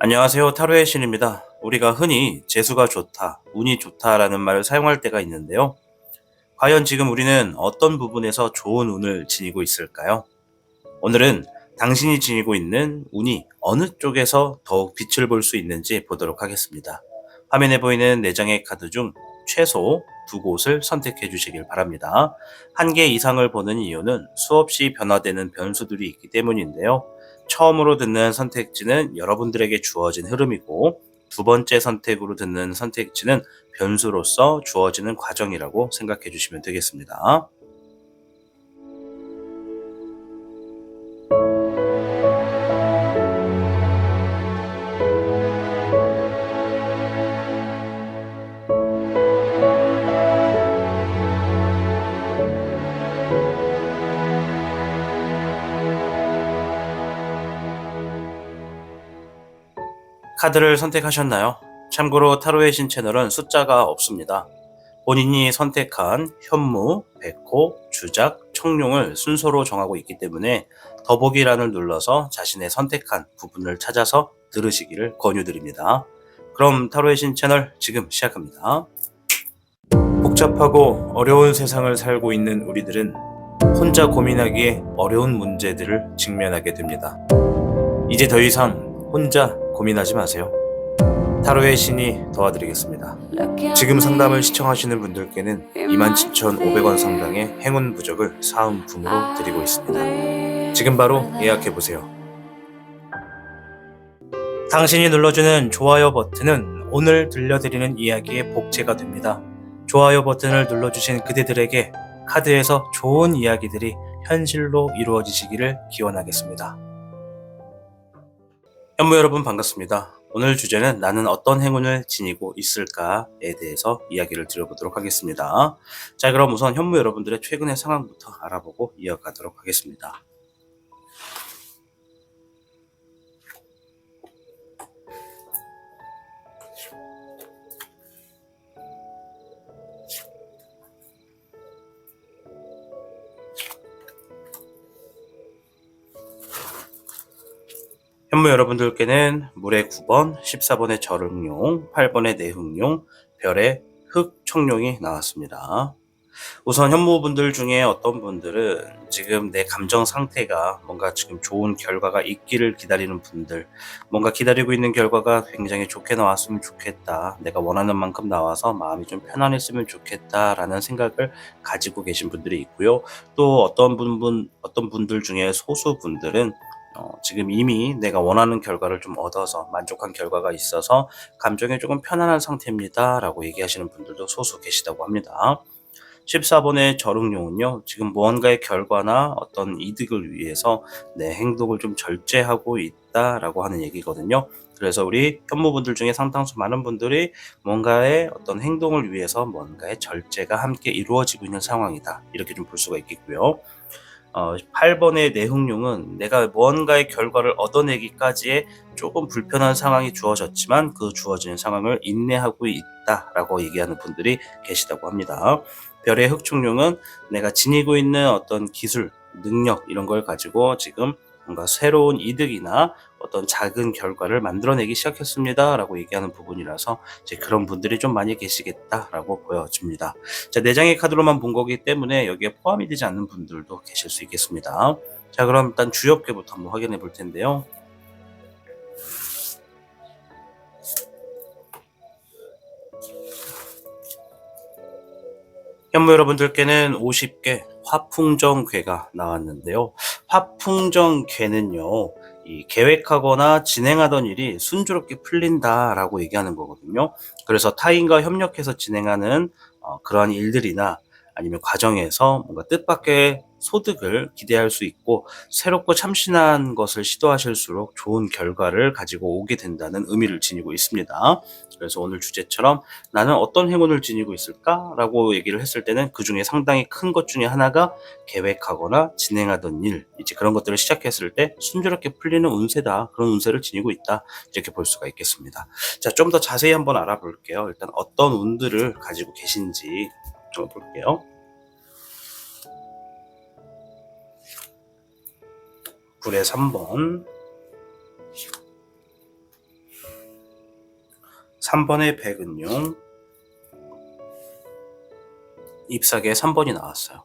안녕하세요. 타로의 신입니다. 우리가 흔히 재수가 좋다, 운이 좋다라는 말을 사용할 때가 있는데요. 과연 지금 우리는 어떤 부분에서 좋은 운을 지니고 있을까요? 오늘은 당신이 지니고 있는 운이 어느 쪽에서 더욱 빛을 볼 수 있는지 보도록 하겠습니다. 화면에 보이는 4장의 카드 중 최소 2곳을 선택해 주시길 바랍니다. 한 개 이상을 보는 이유는 수없이 변화되는 변수들이 있기 때문인데요. 처음으로 듣는 선택지는 여러분들에게 주어진 흐름이고, 두 번째 선택으로 듣는 선택지는 변수로서 주어지는 과정이라고 생각해 주시면 되겠습니다. 카드를 선택하셨나요? 참고로 타로의 신 채널은 숫자가 없습니다. 본인이 선택한 현무, 백호, 주작, 청룡을 순서로 정하고 있기 때문에 더보기란을 눌러서 자신의 선택한 부분을 찾아서 들으시기를 권유드립니다. 그럼 타로의 신 채널 지금 시작합니다. 복잡하고 어려운 세상을 살고 있는 우리들은 혼자 고민하기에 어려운 문제들을 직면하게 됩니다. 이제 더 이상 혼자 고민하지 마세요. 타로의 신이 도와드리겠습니다. 지금 상담을 시청하시는 분들께는 27,500원 상당의 행운 부적을 사은품으로 드리고 있습니다. 지금 바로 예약해보세요. 당신이 눌러주는 좋아요 버튼은 오늘 들려드리는 이야기의 복제가 됩니다. 좋아요 버튼을 눌러주신 그대들에게 카드에서 좋은 이야기들이 현실로 이루어지시기를 기원하겠습니다. 현무 여러분 반갑습니다. 오늘 주제는 나는 어떤 행운을 지니고 있을까에 대해서 이야기를 드려보도록 하겠습니다. 자, 그럼 우선 현무 여러분들의 최근의 상황부터 알아보고 이어가도록 하겠습니다. 현무 여러분들께는 물의 9번, 14번의 절응용, 8번의 내흥용, 별의 흑청룡이 나왔습니다. 우선 현무분들 중에 어떤 분들은 지금 내 감정 상태가 뭔가 지금 좋은 결과가 있기를 기다리는 분들, 뭔가 기다리고 있는 결과가 굉장히 좋게 나왔으면 좋겠다, 내가 원하는 만큼 나와서 마음이 좀 편안했으면 좋겠다라는 생각을 가지고 계신 분들이 있고요. 또 어떤 분들 중에 소수 분들은 지금 이미 내가 원하는 결과를 좀 얻어서 만족한 결과가 있어서 감정이 조금 편안한 상태입니다 라고 얘기하시는 분들도 소수 계시다고 합니다. 14번의 절응용은요, 지금 무언가의 결과나 어떤 이득을 위해서 내 행동을 좀 절제하고 있다라고 하는 얘기거든요. 그래서 우리 현무분들 중에 상당수 많은 분들이 뭔가의 어떤 행동을 위해서 뭔가의 절제가 함께 이루어지고 있는 상황이다, 이렇게 좀 볼 수가 있겠고요. 8번의 내흥룡은 내가 무언가의 결과를 얻어내기까지의 조금 불편한 상황이 주어졌지만 그 주어진 상황을 인내하고 있다라고 얘기하는 분들이 계시다고 합니다. 별의 흑충룡은 내가 지니고 있는 어떤 기술, 능력 이런 걸 가지고 지금 뭔가 새로운 이득이나 어떤 작은 결과를 만들어내기 시작했습니다 라고 얘기하는 부분이라서 이제 그런 분들이 좀 많이 계시겠다라고 보여집니다. 자, 4장의 카드로만 본 거기 때문에 여기에 포함이 되지 않는 분들도 계실 수 있겠습니다. 자, 그럼 일단 주엽계부터 한번 확인해 볼 텐데요. 현무 여러분들께는 50개 화풍정괴가 나왔는데요. 화풍정괴는요, 이 계획하거나 진행하던 일이 순조롭게 풀린다라고 얘기하는 거거든요. 그래서 타인과 협력해서 진행하는 그러한 일들이나 아니면 과정에서 뭔가 뜻밖의 소득을 기대할 수 있고, 새롭고 참신한 것을 시도하실수록 좋은 결과를 가지고 오게 된다는 의미를 지니고 있습니다. 그래서 오늘 주제처럼 나는 어떤 행운을 지니고 있을까라고 얘기를 했을 때는 그 중에 상당히 큰 것 중에 하나가 계획하거나 진행하던 일, 이제 그런 것들을 시작했을 때 순조롭게 풀리는 운세다, 그런 운세를 지니고 있다, 이렇게 볼 수가 있겠습니다. 자, 좀 더 자세히 한번 알아볼게요. 일단 어떤 운들을 가지고 계신지 좀 볼게요. 불의 3번, 3번의 백은용, 잎사귀에 3번이 나왔어요.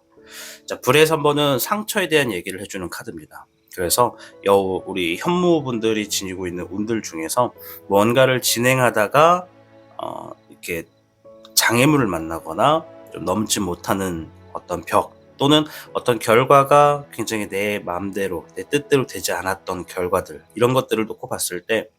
자, 불의 3번은 상처에 대한 얘기를 해주는 카드입니다. 그래서 우리 현무분들이 지니고 있는 운들 중에서 뭔가를 진행하다가 이렇게 장애물을 만나거나 좀 넘지 못하는 어떤 벽, 또는 어떤 결과가 굉장히 내 마음대로, 내 뜻대로 되지 않았던 결과들, 이런 것들을 놓고 봤을 때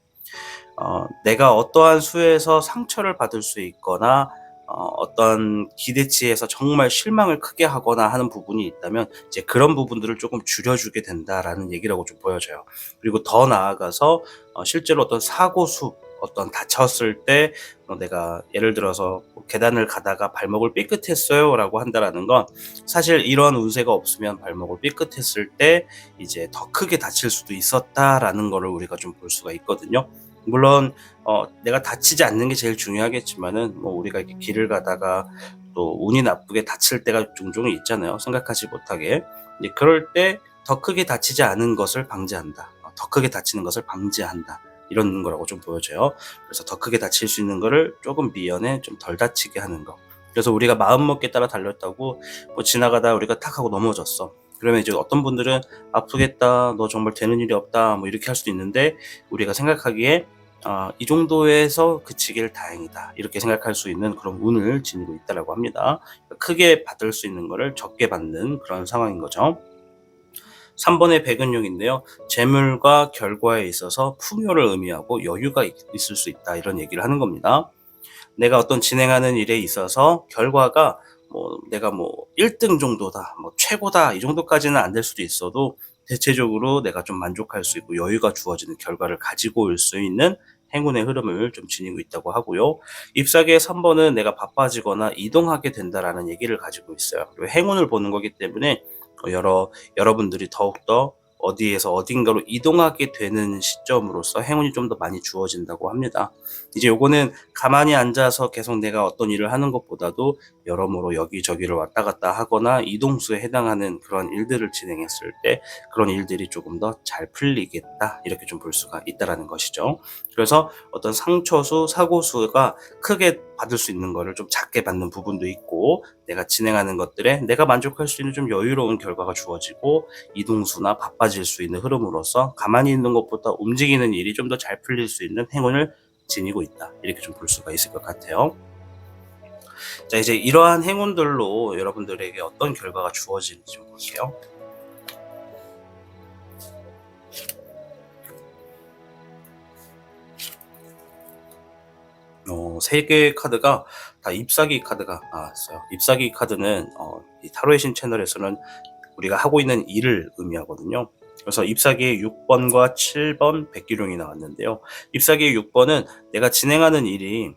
내가 어떠한 수에서 상처를 받을 수 있거나 어떤 기대치에서 정말 실망을 크게 하거나 하는 부분이 있다면 이제 그런 부분들을 조금 줄여주게 된다라는 얘기라고 좀 보여져요. 그리고 더 나아가서 실제로 어떤 사고수, 어떤 다쳤을 때 내가 예를 들어서 계단을 가다가 발목을 삐끗했어요 라고 한다라는 건, 사실 이런 운세가 없으면 발목을 삐끗했을 때 이제 더 크게 다칠 수도 있었다라는 거를 우리가 좀 볼 수가 있거든요. 물론 내가 다치지 않는 게 제일 중요하겠지만은, 뭐 우리가 이렇게 길을 가다가 또 운이 나쁘게 다칠 때가 종종 있잖아요. 생각하지 못하게. 이제 그럴 때 더 크게 다치지 않은 것을 방지한다. 더 크게 다치는 것을 방지한다. 이런 거라고 좀 보여져요. 그래서 더 크게 다칠 수 있는 거를 조금 미연에 좀 덜 다치게 하는 거. 그래서 우리가 마음먹기에 따라 달렸다고 뭐 지나가다 우리가 탁 하고 넘어졌어. 그러면 이제 어떤 분들은 아프겠다, 너 정말 되는 일이 없다, 뭐 이렇게 할 수도 있는데, 우리가 생각하기에 이 정도에서 그치길 다행이다, 이렇게 생각할 수 있는 그런 운을 지니고 있다라고 합니다. 크게 받을 수 있는 거를 적게 받는 그런 상황인 거죠. 3번의 백은용인데요. 재물과 결과에 있어서 풍요를 의미하고 여유가 있을 수 있다, 이런 얘기를 하는 겁니다. 내가 어떤 진행하는 일에 있어서 결과가 내가 1등 정도다, 최고다, 이 정도까지는 안 될 수도 있어도 대체적으로 내가 좀 만족할 수 있고 여유가 주어지는 결과를 가지고 올 수 있는 행운의 흐름을 좀 지니고 있다고 하고요. 잎사귀의 3번은 내가 바빠지거나 이동하게 된다라는 얘기를 가지고 있어요. 그리고 행운을 보는 거기 때문에 여러분들이 더욱더 어디에서 어딘가로 이동하게 되는 시점으로서 행운이 좀 더 많이 주어진다고 합니다. 이제 요거는 가만히 앉아서 계속 내가 어떤 일을 하는 것보다도 여러모로 여기저기를 왔다 갔다 하거나 이동수에 해당하는 그런 일들을 진행했을 때 그런 일들이 조금 더 잘 풀리겠다, 이렇게 좀 볼 수가 있다라는 것이죠. 그래서 어떤 상처수, 사고수가 크게 받을 수 있는 거를 좀 작게 받는 부분도 있고, 내가 진행하는 것들에 내가 만족할 수 있는 좀 여유로운 결과가 주어지고, 이동수나 바빠질 수 있는 흐름으로서 가만히 있는 것보다 움직이는 일이 좀 더 잘 풀릴 수 있는 행운을 지니고 있다, 이렇게 좀 볼 수가 있을 것 같아요. 자, 이제 이러한 행운들로 여러분들에게 어떤 결과가 주어지는지 좀 볼게요. 세 개의 카드가 다 잎사귀 카드가 나왔어요. 잎사귀 카드는 이 타로의 신 채널에서는 우리가 하고 있는 일을 의미하거든요. 그래서 잎사귀의 6번과 7번 백기룡이 나왔는데요. 잎사귀의 6번은 내가 진행하는 일이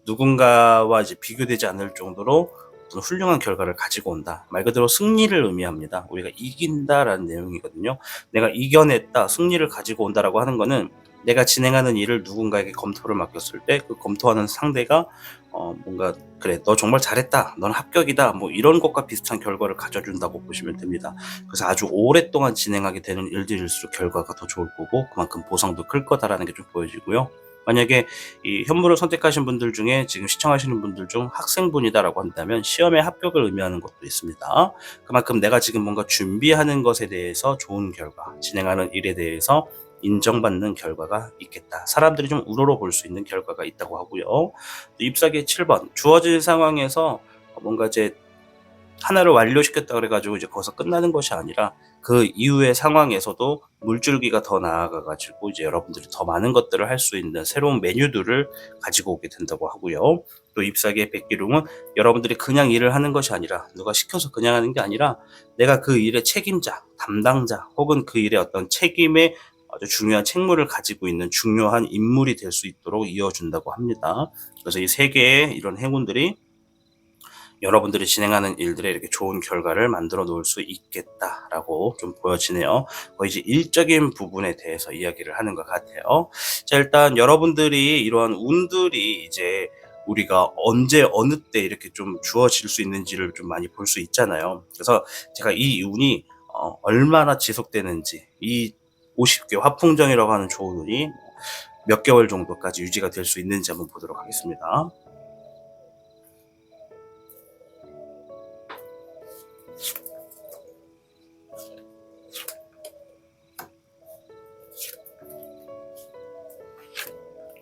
누군가와 이제 비교되지 않을 정도로 어떤 훌륭한 결과를 가지고 온다. 말 그대로 승리를 의미합니다. 우리가 이긴다라는 내용이거든요. 내가 이겨냈다, 승리를 가지고 온다라고 하는 거는, 내가 진행하는 일을 누군가에게 검토를 맡겼을 때 그 검토하는 상대가 뭔가 그래, 너 정말 잘했다, 넌 합격이다, 뭐 이런 것과 비슷한 결과를 가져준다고 보시면 됩니다. 그래서 아주 오랫동안 진행하게 되는 일들일수록 결과가 더 좋을 거고, 그만큼 보상도 클 거다라는 게 좀 보여지고요. 만약에 이 현무를 선택하신 분들 중에 지금 시청하시는 분들 중 학생분이다라고 한다면 시험에 합격을 의미하는 것도 있습니다. 그만큼 내가 지금 뭔가 준비하는 것에 대해서 좋은 결과, 진행하는 일에 대해서 인정받는 결과가 있겠다. 사람들이 좀 우러러 볼 수 있는 결과가 있다고 하고요. 잎사귀 7번, 주어진 상황에서 뭔가 이제 하나를 완료시켰다 그래가지고 이제 거기서 끝나는 것이 아니라 그 이후의 상황에서도 물줄기가 더 나아가가지고 이제 여러분들이 더 많은 것들을 할 수 있는 새로운 메뉴들을 가지고 오게 된다고 하고요. 또 잎사귀의 백기룡은 여러분들이 그냥 일을 하는 것이 아니라, 누가 시켜서 그냥 하는 게 아니라 내가 그 일의 책임자, 담당자, 혹은 그 일의 어떤 책임의 아주 중요한 책무를 가지고 있는 중요한 인물이 될 수 있도록 이어준다고 합니다. 그래서 이 세 개의 이런 행운들이 여러분들이 진행하는 일들에 이렇게 좋은 결과를 만들어 놓을 수 있겠다라고 좀 보여지네요. 거의 이제 일적인 부분에 대해서 이야기를 하는 것 같아요. 자, 일단 여러분들이 이러한 운들이 이제 우리가 언제 어느 때 이렇게 좀 주어질 수 있는지를 좀 많이 볼 수 있잖아요. 그래서 제가 이 운이 얼마나 지속되는지, 이 50개 화풍정이라고 하는 좋은 운이 몇 개월 정도까지 유지가 될 수 있는지 한번 보도록 하겠습니다.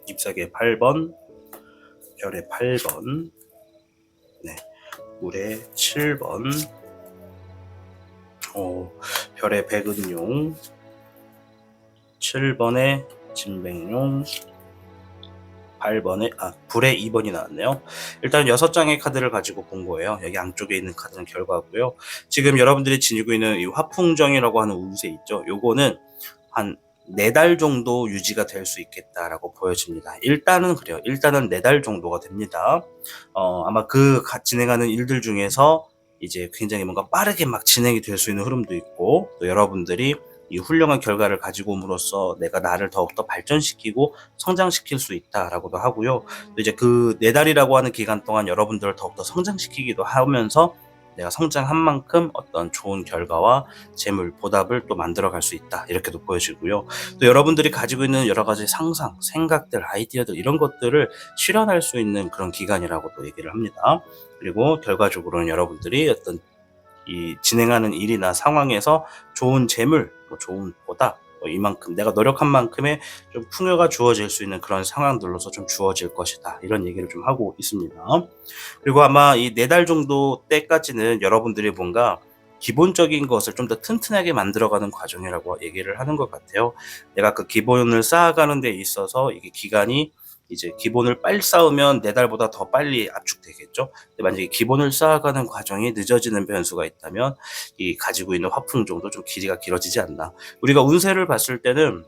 잎사귀의 8번, 별의 8번, 네, 물의 7번, 별의 백은용, 7번의 진백용, 8번에 불의 2번이 나왔네요. 일단 6장의 카드를 가지고 본 거예요. 여기 양쪽에 있는 카드는 결과고요. 지금 여러분들이 지니고 있는 이 화풍정이라고 하는 운세 있죠. 요거는 한 4달 정도 유지가 될 수 있겠다라고 보여집니다. 일단은 그래요. 일단은 4달 정도가 됩니다. 아마 진행하는 일들 중에서 이제 굉장히 뭔가 빠르게 막 진행이 될 수 있는 흐름도 있고, 또 여러분들이 이 훌륭한 결과를 가지고 옴으로써 내가 나를 더욱더 발전시키고 성장시킬 수 있다라고도 하고요. 또 이제 그 4달이라고 하는 기간 동안 여러분들을 더욱더 성장시키기도 하면서 내가 성장한 만큼 어떤 좋은 결과와 재물, 보답을 또 만들어갈 수 있다. 이렇게도 보여지고요. 또 여러분들이 가지고 있는 여러 가지 상상, 생각들, 아이디어들 이런 것들을 실현할 수 있는 그런 기간이라고도 얘기를 합니다. 그리고 결과적으로는 여러분들이 어떤 이 진행하는 일이나 상황에서 좋은 재물, 좋은 보답, 이만큼 내가 노력한 만큼의 좀 풍요가 주어질 수 있는 그런 상황들로서 좀 주어질 것이다. 이런 얘기를 좀 하고 있습니다. 그리고 아마 이 4달 정도 때까지는 여러분들이 뭔가 기본적인 것을 좀 더 튼튼하게 만들어가는 과정이라고 얘기를 하는 것 같아요. 내가 그 기본을 쌓아가는 데 있어서 이게 기간이 이제 기본을 빨리 쌓으면 4달보다 더 빨리 압축되겠죠. 근데 만약에 기본을 쌓아가는 과정이 늦어지는 변수가 있다면 이 가지고 있는 화풍정도 좀 길이가 길어지지 않나. 우리가 운세를 봤을 때는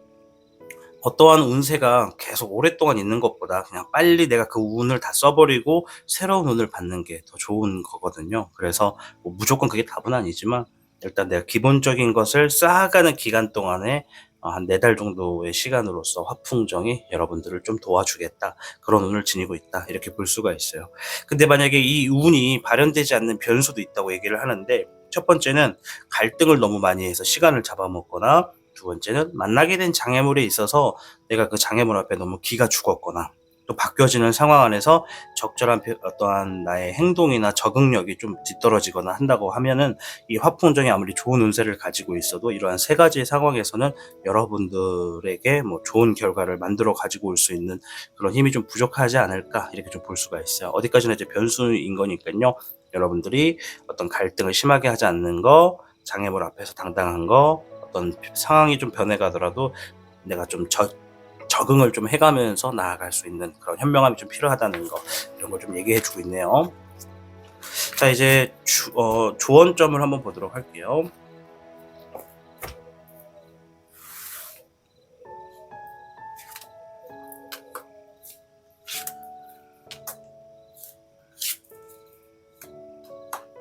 어떠한 운세가 계속 오랫동안 있는 것보다 그냥 빨리 내가 그 운을 다 써버리고 새로운 운을 받는 게 더 좋은 거거든요. 그래서 뭐 무조건 그게 답은 아니지만 일단 내가 기본적인 것을 쌓아가는 기간 동안에 한 4달 정도의 시간으로서 화풍정이 여러분들을 좀 도와주겠다. 그런 운을 지니고 있다. 이렇게 볼 수가 있어요. 근데 만약에 이 운이 발현되지 않는 변수도 있다고 얘기를 하는데, 첫 번째는 갈등을 너무 많이 해서 시간을 잡아먹거나, 두 번째는 만나게 된 장애물에 있어서 내가 그 장애물 앞에 너무 기가 죽었거나, 또 바뀌어지는 상황 안에서 적절한 어떠한 나의 행동이나 적응력이 좀 뒤떨어지거나 한다고 하면은 이 화풍정이 아무리 좋은 운세를 가지고 있어도 이러한 3가지의 상황에서는 여러분들에게 뭐 좋은 결과를 만들어 가지고 올 수 있는 그런 힘이 좀 부족하지 않을까, 이렇게 좀 볼 수가 있어요. 어디까지나 이제 변수인 거니까요. 여러분들이 어떤 갈등을 심하게 하지 않는 거, 장애물 앞에서 당당한 거, 어떤 상황이 좀 변해가더라도 내가 좀 적응을 좀 해가면서 나아갈 수 있는 그런 현명함이 좀 필요하다는 거, 이런 걸 좀 얘기해주고 있네요. 자, 이제 조언점을 한번 보도록 할게요.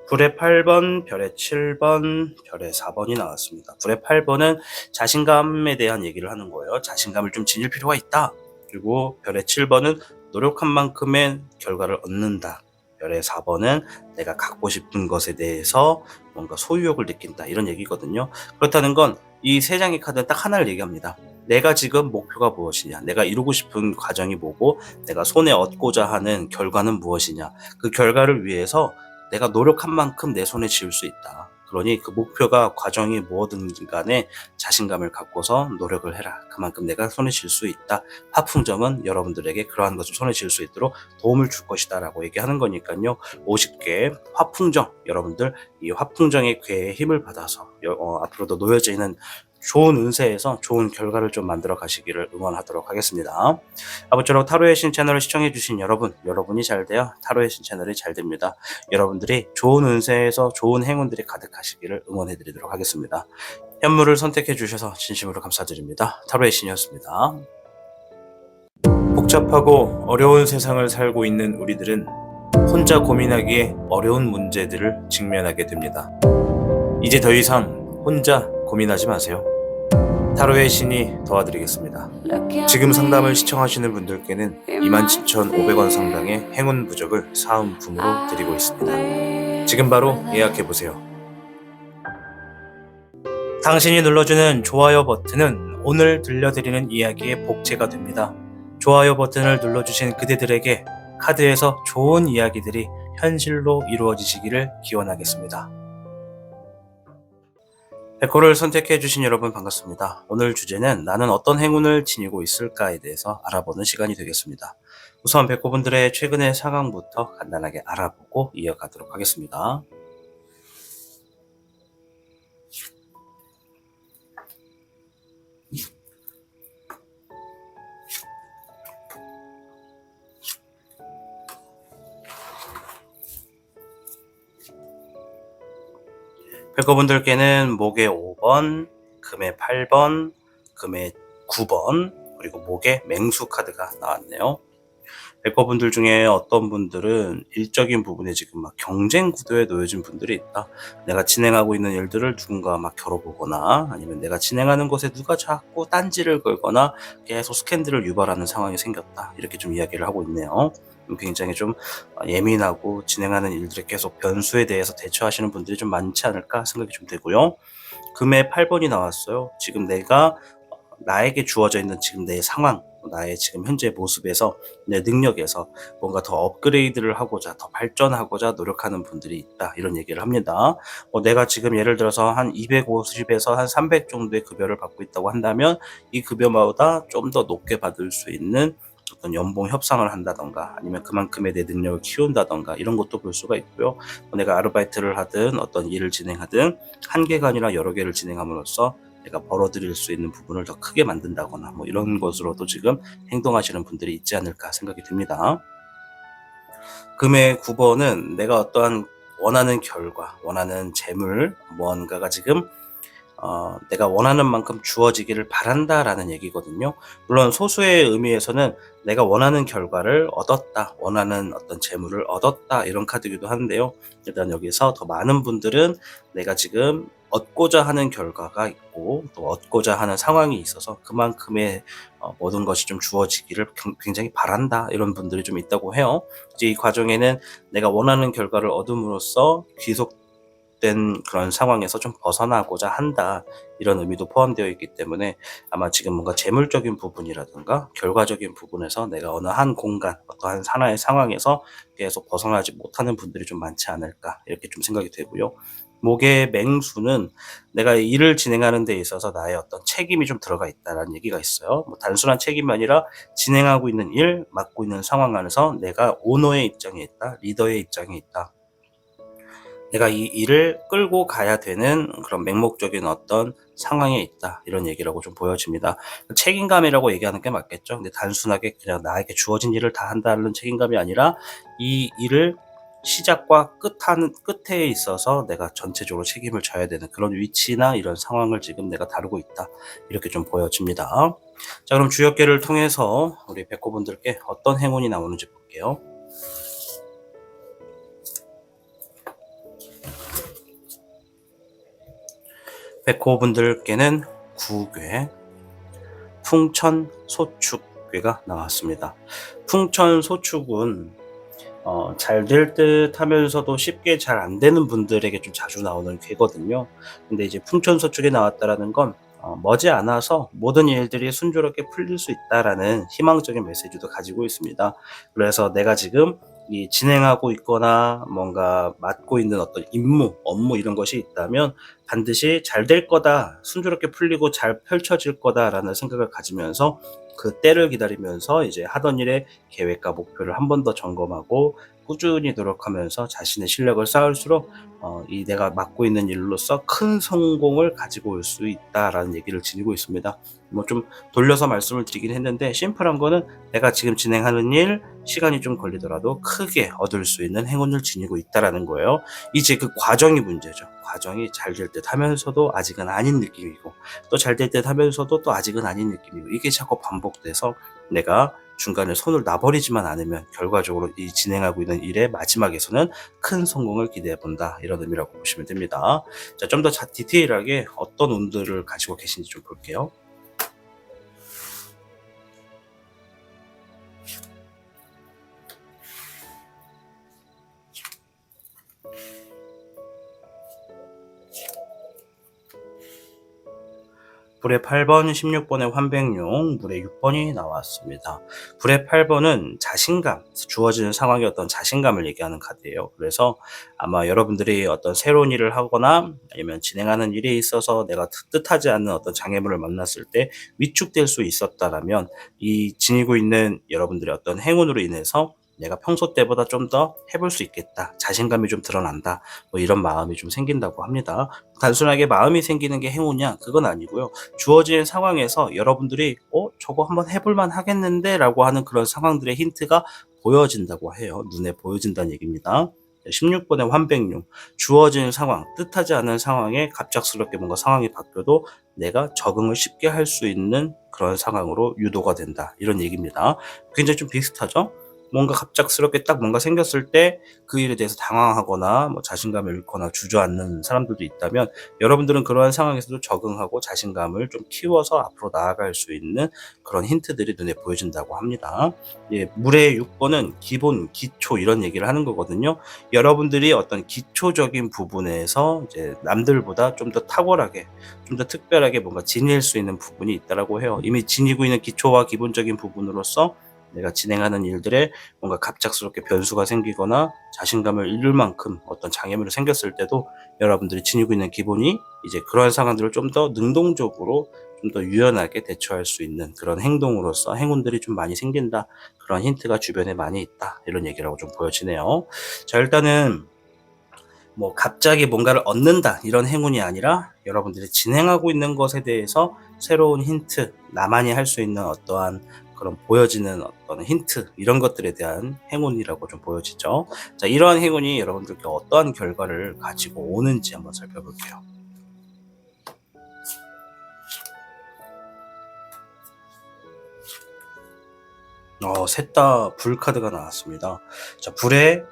불의 8번, 별의 7번, 별의 4번이 나왔습니다. 불의 8번은 자신감에 대한 얘기를 하는 거예요. 자신감을 좀 지닐 필요가 있다. 그리고 별의 7번은 노력한 만큼의 결과를 얻는다. 별의 4번은 내가 갖고 싶은 것에 대해서 뭔가 소유욕을 느낀다. 이런 얘기거든요. 그렇다는 건 이 3장의 카드는 딱 하나를 얘기합니다. 내가 지금 목표가 무엇이냐, 내가 이루고 싶은 과정이 뭐고, 내가 손에 얻고자 하는 결과는 무엇이냐, 그 결과를 위해서 내가 노력한 만큼 내 손에 쥐을 수 있다. 그러니 그 목표가 과정이 뭐든 간에 자신감을 갖고서 노력을 해라. 그만큼 내가 손에 쥘 수 있다. 화풍정은 여러분들에게 그러한 것을 손에 쥘 수 있도록 도움을 줄 것이다 라고 얘기하는 거니까요. 50개 화풍정, 여러분들 이 화풍정의 괴에 힘을 받아서 앞으로도 놓여져 있는 좋은 운세에서 좋은 결과를 좀 만들어 가시기를 응원하도록 하겠습니다. 아무쪼록 타로의 신 채널을 시청해주신 여러분이 잘 돼야 타로의 신 채널이 잘 됩니다. 여러분들이 좋은 운세에서 좋은 행운들이 가득하시기를 응원해드리도록 하겠습니다. 현물을 선택해주셔서 진심으로 감사드립니다. 타로의 신이었습니다. 복잡하고 어려운 세상을 살고 있는 우리들은 혼자 고민하기에 어려운 문제들을 직면하게 됩니다. 이제 더 이상 혼자 고민하지 마세요. 타로의 신이 도와드리겠습니다. 지금 상담을 시청하시는 분들께는 27,500원 상당의 행운 부적을 사은품으로 드리고 있습니다. 지금 바로 예약해보세요. 당신이 눌러주는 좋아요 버튼은 오늘 들려드리는 이야기의 복제가 됩니다. 좋아요 버튼을 눌러주신 그대들에게 카드에서 좋은 이야기들이 현실로 이루어지시기를 기원하겠습니다. 백호를 선택해주신 여러분 반갑습니다. 오늘 주제는 나는 어떤 행운을 지니고 있을까에 대해서 알아보는 시간이 되겠습니다. 우선 백호분들의 최근의 상황부터 간단하게 알아보고 이어가도록 하겠습니다. 백호분들께는 목의 5번, 금의 8번, 금의 9번, 그리고 목의 맹수 카드가 나왔네요. 백호분들 중에 어떤 분들은 일적인 부분에 지금 막 경쟁 구도에 놓여진 분들이 있다. 내가 진행하고 있는 일들을 누군가 막 겨뤄보거나 아니면 내가 진행하는 것에 누가 자꾸 딴지를 걸거나 계속 스캔들을 유발하는 상황이 생겼다. 이렇게 좀 이야기를 하고 있네요. 굉장히 좀 예민하고 진행하는 일들에 계속 변수에 대해서 대처하시는 분들이 좀 많지 않을까 생각이 좀 되고요. 금의 8번이 나왔어요. 지금 내가 나에게 주어져 있는 지금 내 상황, 나의 지금 현재 모습에서 내 능력에서 뭔가 더 업그레이드를 하고자 더 발전하고자 노력하는 분들이 있다 이런 얘기를 합니다. 내가 지금 예를 들어서 한 250에서 한 300 정도의 급여를 받고 있다고 한다면 이 급여마다 좀 더 높게 받을 수 있는 어떤 연봉 협상을 한다던가 아니면 그만큼의 내 능력을 키운다던가 이런 것도 볼 수가 있고요. 내가 아르바이트를 하든 어떤 일을 진행하든 한 개가 아니라 여러 개를 진행함으로써 내가 벌어들일 수 있는 부분을 더 크게 만든다거나 뭐 이런 것으로도 지금 행동하시는 분들이 있지 않을까 생각이 듭니다. 금의 9번은 내가 어떠한 원하는 결과, 원하는 재물, 뭔가가 지금 내가 원하는 만큼 주어지기를 바란다라는 얘기거든요. 물론 소수의 의미에서는 내가 원하는 결과를 얻었다, 원하는 어떤 재물을 얻었다 이런 카드이기도 한데요. 일단 여기서 더 많은 분들은 내가 지금 얻고자 하는 결과가 있고 또 얻고자 하는 상황이 있어서 그만큼의 모든 것이 좀 주어지기를 굉장히 바란다 이런 분들이 좀 있다고 해요. 이제 이 과정에는 내가 원하는 결과를 얻음으로써 된 그런 상황에서 좀 벗어나고자 한다 이런 의미도 포함되어 있기 때문에 아마 지금 뭔가 재물적인 부분이라든가 결과적인 부분에서 내가 어느 한 공간 어떠한 하나의 상황에서 계속 벗어나지 못하는 분들이 좀 많지 않을까 이렇게 좀 생각이 되고요. 목의 맹수는 내가 일을 진행하는 데 있어서 나의 어떤 책임이 좀 들어가 있다는 얘기가 있어요. 단순한 책임이 아니라 진행하고 있는 일, 맡고 있는 상황 안에서 내가 오너의 입장에 있다, 리더의 입장에 있다. 내가 이 일을 끌고 가야 되는 그런 맹목적인 어떤 상황에 있다 이런 얘기라고 좀 보여집니다. 책임감이라고 얘기하는 게 맞겠죠. 근데 단순하게 그냥 나에게 주어진 일을 다 한다는 책임감이 아니라 이 일을 시작과 끝에 있어서 내가 전체적으로 책임을 져야 되는 그런 위치나 이런 상황을 지금 내가 다루고 있다 이렇게 좀 보여집니다. 자, 그럼 주역계를 통해서 우리 백호분들께 어떤 행운이 나오는지 볼게요. 백호분들께는 구괴, 풍천소축괴가 나왔습니다. 풍천소축은 잘 될 듯 하면서도 쉽게 잘 안 되는 분들에게 좀 자주 나오는 괴거든요. 근데 이제 풍천소축이 나왔다라는 건 머지않아서 모든 일들이 순조롭게 풀릴 수 있다라는 희망적인 메시지도 가지고 있습니다. 그래서 내가 지금 이 진행하고 있거나 뭔가 맡고 있는 어떤 임무, 업무 이런 것이 있다면 반드시 잘 될 거다, 순조롭게 풀리고 잘 펼쳐질 거다라는 생각을 가지면서 그 때를 기다리면서 이제 하던 일의 계획과 목표를 한 번 더 점검하고 꾸준히 노력하면서 자신의 실력을 쌓을수록 이 내가 맡고 있는 일로서 큰 성공을 가지고 올 수 있다라는 얘기를 지니고 있습니다. 뭐 좀 돌려서 말씀을 드리긴 했는데 심플한 거는 내가 지금 진행하는 일 시간이 좀 걸리더라도 크게 얻을 수 있는 행운을 지니고 있다라는 거예요. 이제 그 과정이 문제죠. 과정이 잘 될 듯 하면서도 아직은 아닌 느낌이고 또 잘 될 듯 하면서도 또 아직은 아닌 느낌이고 이게 자꾸 반복돼서 내가 중간에 손을 놔버리지만 않으면 결과적으로 이 진행하고 있는 일의 마지막에서는 큰 성공을 기대해 본다 이런 의미라고 보시면 됩니다. 자, 좀 더 디테일하게 어떤 운들을 가지고 계신지 좀 볼게요. 불의 8번, 16번의 환백용, 물의 6번이 나왔습니다. 불의 8번은 자신감, 주어지는 상황의 어떤 자신감을 얘기하는 카드예요. 그래서 아마 여러분들이 어떤 새로운 일을 하거나 아니면 진행하는 일에 있어서 내가 뜻하지 않는 어떤 장애물을 만났을 때 위축될 수 있었다라면 이 지니고 있는 여러분들의 어떤 행운으로 인해서 내가 평소 때보다 좀 더 해볼 수 있겠다. 자신감이 좀 드러난다. 뭐 이런 마음이 좀 생긴다고 합니다. 단순하게 마음이 생기는 게 행운이야? 그건 아니고요. 주어진 상황에서 여러분들이 저거 한번 해볼만 하겠는데 라고 하는 그런 상황들의 힌트가 보여진다고 해요. 눈에 보여진다는 얘기입니다. 16번의 환백용, 주어진 상황, 뜻하지 않은 상황에 갑작스럽게 뭔가 상황이 바뀌어도 내가 적응을 쉽게 할 수 있는 그런 상황으로 유도가 된다, 이런 얘기입니다. 굉장히 좀 비슷하죠? 뭔가 갑작스럽게 딱 뭔가 생겼을 때 그 일에 대해서 당황하거나 뭐 자신감을 잃거나 주저앉는 사람들도 있다면, 여러분들은 그러한 상황에서도 적응하고 자신감을 좀 키워서 앞으로 나아갈 수 있는 그런 힌트들이 눈에 보여진다고 합니다. 예, 물의 6번은 기본, 기초 이런 얘기를 하는 거거든요. 여러분들이 어떤 기초적인 부분에서 이제 남들보다 좀 더 탁월하게, 좀 더 특별하게 뭔가 지닐 수 있는 부분이 있다라고 해요. 이미 지니고 있는 기초와 기본적인 부분으로서 내가 진행하는 일들에 뭔가 갑작스럽게 변수가 생기거나 자신감을 잃을 만큼 어떤 장애물이 생겼을 때도 여러분들이 지니고 있는 기본이 이제 그러한 상황들을 좀 더 능동적으로, 좀 더 유연하게 대처할 수 있는 그런 행동으로서 행운들이 좀 많이 생긴다. 그런 힌트가 주변에 많이 있다. 이런 얘기라고 좀 보여지네요. 자, 일단은 뭐 갑자기 뭔가를 얻는다 이런 행운이 아니라 여러분들이 진행하고 있는 것에 대해서 새로운 힌트, 나만이 할 수 있는 어떠한 그런 보여지는 어떤 힌트, 이런 것들에 대한 행운이라고 좀 보여지죠. 자, 이러한 행운이 여러분들께 어떠한 결과를 가지고 오는지 한번 살펴볼게요. 셋 다 불 카드가 나왔습니다. 자, 불의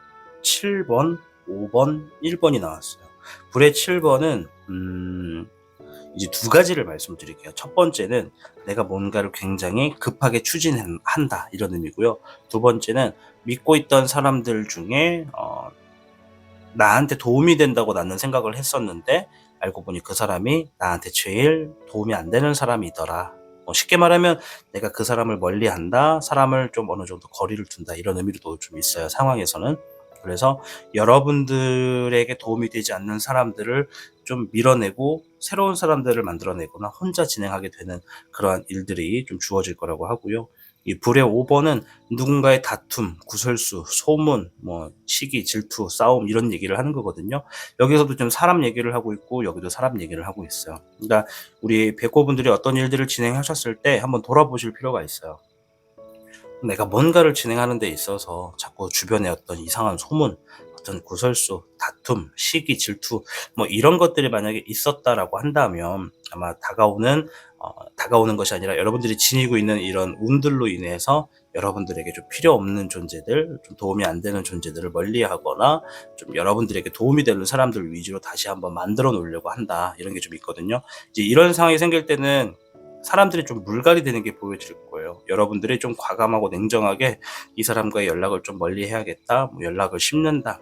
7번, 5번, 1번이 나왔어요. 불의 7번은 이제 두 가지를 말씀드릴게요. 첫 번째는 내가 뭔가를 굉장히 급하게 추진한다, 이런 의미고요. 두 번째는 믿고 있던 사람들 중에 나한테 도움이 된다고 나는 생각을 했었는데 알고 보니 그 사람이 나한테 제일 도움이 안 되는 사람이더라. 쉽게 말하면 내가 그 사람을 멀리한다, 사람을 좀 어느 정도 거리를 둔다, 이런 의미도 좀 있어요, 상황에서는. 그래서 여러분들에게 도움이 되지 않는 사람들을 좀 밀어내고 새로운 사람들을 만들어내거나 혼자 진행하게 되는 그러한 일들이 좀 주어질 거라고 하고요. 이 불의 5번은 누군가의 다툼, 구설수, 소문, 뭐 시기, 질투, 싸움, 이런 얘기를 하는 거거든요. 여기서도 좀 사람 얘기를 하고 있고 여기도 사람 얘기를 하고 있어요. 그러니까 우리 백호분들이 어떤 일들을 진행하셨을 때 한번 돌아보실 필요가 있어요. 내가 뭔가를 진행하는 데 있어서 자꾸 주변에 어떤 이상한 소문, 어떤 구설수, 다툼, 시기, 질투, 뭐 이런 것들이 만약에 있었다라고 한다면 아마 다가오는 것이 아니라 여러분들이 지니고 있는 이런 운들로 인해서 여러분들에게 좀 필요 없는 존재들, 좀 도움이 안 되는 존재들을 멀리하거나 좀 여러분들에게 도움이 되는 사람들 위주로 다시 한번 만들어 놓으려고 한다, 이런 게 좀 있거든요. 이제 이런 상황이 생길 때는 사람들이 좀 물갈이 되는 게 보여질 거예요. 여러분들이 좀 과감하고 냉정하게 이 사람과의 연락을 좀 멀리 해야겠다, 뭐 연락을 씹는다,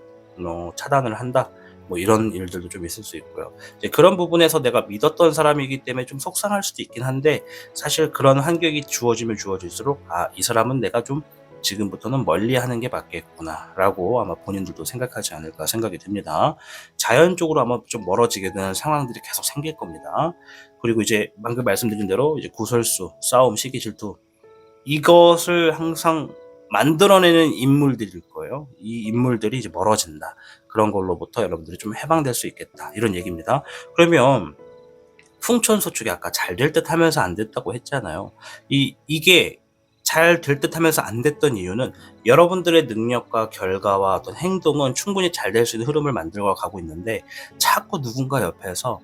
차단을 한다, 뭐 이런 일들도 좀 있을 수 있고요. 이제 그런 부분에서 내가 믿었던 사람이기 때문에 좀 속상할 수도 있긴 한데, 사실 그런 환경이 주어지면 주어질수록 이 사람은 내가 좀 지금부터는 멀리하는 게 맞겠구나라고 아마 본인들도 생각하지 않을까 생각이 듭니다. 자연적으로 아마 좀 멀어지게 되는 상황들이 계속 생길 겁니다. 그리고 이제 방금 말씀드린 대로 이제 구설수, 싸움, 시기, 질투, 이것을 항상 만들어내는 인물들일 거예요. 이 인물들이 이제 멀어진다. 그런 걸로부터 여러분들이 좀 해방될 수 있겠다, 이런 얘기입니다. 그러면 풍천소축이 아까 잘 될 듯 하면서 안 됐다고 했잖아요. 이게 잘 될 듯 하면서 안 됐던 이유는 여러분들의 능력과 결과와 어떤 행동은 충분히 잘 될 수 있는 흐름을 만들어 가고 있는데, 자꾸 누군가 옆에서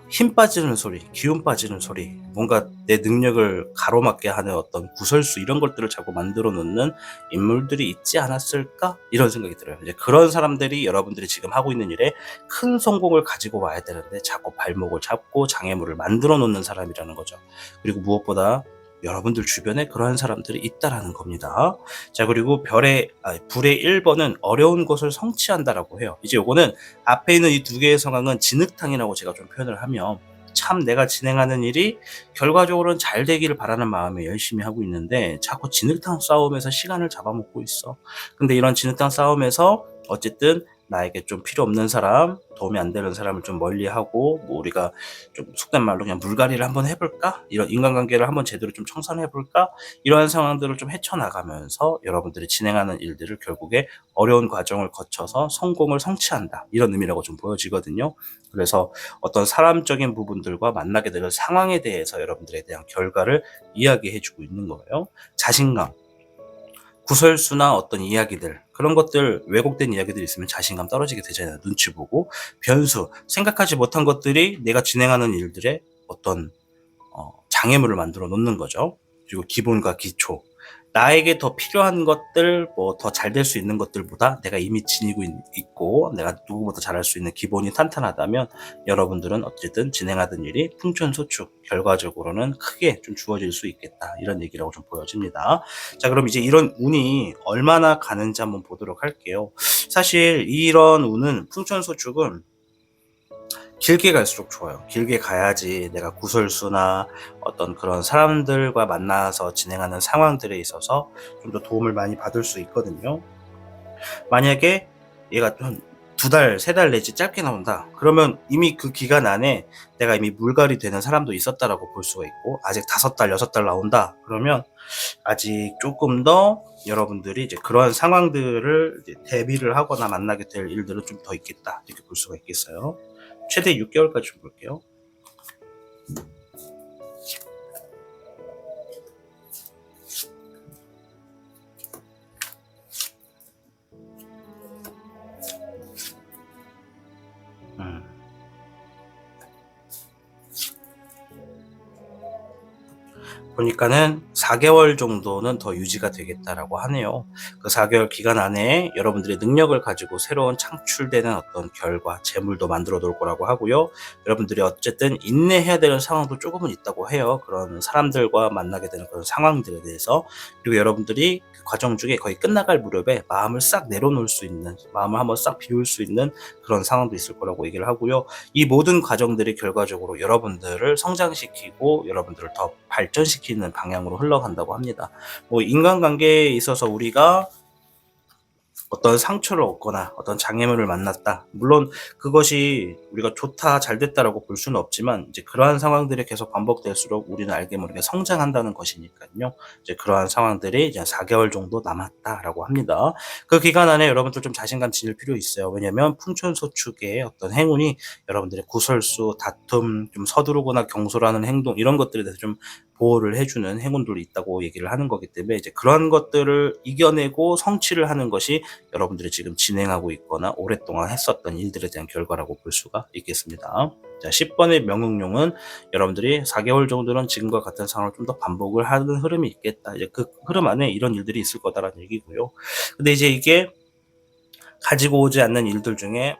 힘 빠지는 소리, 기운 빠지는 소리, 뭔가 내 능력을 가로막게 하는 어떤 구설수, 이런 것들을 자꾸 만들어 놓는 인물들이 있지 않았을까? 이런 생각이 들어요. 이제 그런 사람들이 여러분들이 지금 하고 있는 일에 큰 성공을 가지고 와야 되는데 자꾸 발목을 잡고 장애물을 만들어 놓는 사람이라는 거죠. 그리고 무엇보다 여러분들 주변에 그러한 사람들이 있다라는 겁니다. 자, 그리고 불의 1번은 어려운 것을 성취한다라고 해요. 이제 요거는 앞에 있는 이 두 개의 상황은 진흙탕이라고 제가 좀 표현을 하면 참 내가 진행하는 일이 결과적으로는 잘 되기를 바라는 마음에 열심히 하고 있는데 자꾸 진흙탕 싸움에서 시간을 잡아먹고 있어. 근데 이런 진흙탕 싸움에서 어쨌든 나에게 좀 필요 없는 사람, 도움이 안 되는 사람을 좀 멀리하고, 뭐 우리가 좀 속된 말로 그냥 물갈이를 한번 해볼까? 이런 인간관계를 한번 제대로 좀 청산해볼까? 이러한 상황들을 좀 헤쳐나가면서 여러분들이 진행하는 일들을 결국에 어려운 과정을 거쳐서 성공을 성취한다, 이런 의미라고 좀 보여지거든요. 그래서 어떤 사람적인 부분들과 만나게 되는 상황에 대해서 여러분들에 대한 결과를 이야기해주고 있는 거예요. 자신감, 구설수나 어떤 이야기들, 그런 것들, 왜곡된 이야기들이 있으면 자신감 떨어지게 되잖아요. 눈치 보고. 변수, 생각하지 못한 것들이 내가 진행하는 일들의 어떤 장애물을 만들어 놓는 거죠. 그리고 기본과 기초, 나에게 더 필요한 것들, 뭐 더 잘 될 수 있는 것들보다 내가 이미 지니고 있고 내가 누구보다 잘할 수 있는 기본이 탄탄하다면 여러분들은 어쨌든 진행하던 일이 풍천소축, 결과적으로는 크게 좀 주어질 수 있겠다, 이런 얘기라고 좀 보여집니다. 자, 그럼 이제 이런 운이 얼마나 가는지 한번 보도록 할게요. 사실 이런 운은, 풍천소축은 길게 갈수록 좋아요. 길게 가야지 내가 구설수나 어떤 그런 사람들과 만나서 진행하는 상황들에 있어서 좀 더 도움을 많이 받을 수 있거든요. 만약에 얘가 한 2달, 3달 내지 짧게 나온다, 그러면 이미 그 기간 안에 내가 이미 물갈이 되는 사람도 있었다라고 볼 수가 있고, 아직 5달, 6달 나온다, 그러면 아직 조금 더 여러분들이 이제 그러한 상황들을 이제 대비를 하거나 만나게 될 일들은 좀 더 있겠다, 이렇게 볼 수가 있겠어요. 최대 6개월까지 좀 볼게요. 보니까는 4개월 정도는 더 유지가 되겠다라고 하네요. 그 4개월 기간 안에 여러분들의 능력을 가지고 새로운 창출되는 어떤 결과, 재물도 만들어 놓을 거라고 하고요. 여러분들이 어쨌든 인내해야 되는 상황도 조금은 있다고 해요. 그런 사람들과 만나게 되는 그런 상황들에 대해서. 그리고 여러분들이 그 과정 중에 거의 끝나갈 무렵에 마음을 싹 내려놓을 수 있는, 마음을 한번 싹 비울 수 있는 그런 상황도 있을 거라고 얘기를 하고요. 이 모든 과정들이 결과적으로 여러분들을 성장시키고 여러분들을 더 발전시키는 방향으로 흘러간다고 합니다. 뭐 인간관계에 있어서 우리가 어떤 상처를 얻거나 어떤 장애물을 만났다, 물론 그것이 우리가 좋다, 잘 됐다라고 볼 수는 없지만 이제 그러한 상황들이 계속 반복될수록 우리는 알게 모르게 성장한다는 것이니까요. 이제 그러한 상황들이 이제 4개월 정도 남았다라고 합니다. 그 기간 안에 여러분들 좀 자신감 지닐 필요 있어요. 왜냐면 풍천소축의 어떤 행운이 여러분들의 구설수, 다툼, 좀 서두르거나 경솔하는 행동, 이런 것들에 대해서 좀 보호를 해주는 행운들이 있다고 얘기를 하는 거기 때문에 이제 그런 것들을 이겨내고 성취를 하는 것이 여러분들이 지금 진행하고 있거나 오랫동안 했었던 일들에 대한 결과라고 볼 수가 있겠습니다. 자, 10번의 명응용은 여러분들이 4개월 정도는 지금과 같은 상황을 좀 더 반복을 하는 흐름이 있겠다, 이제 그 흐름 안에 이런 일들이 있을 거다라는 얘기고요. 근데 이제 이게 가지고 오지 않는 일들 중에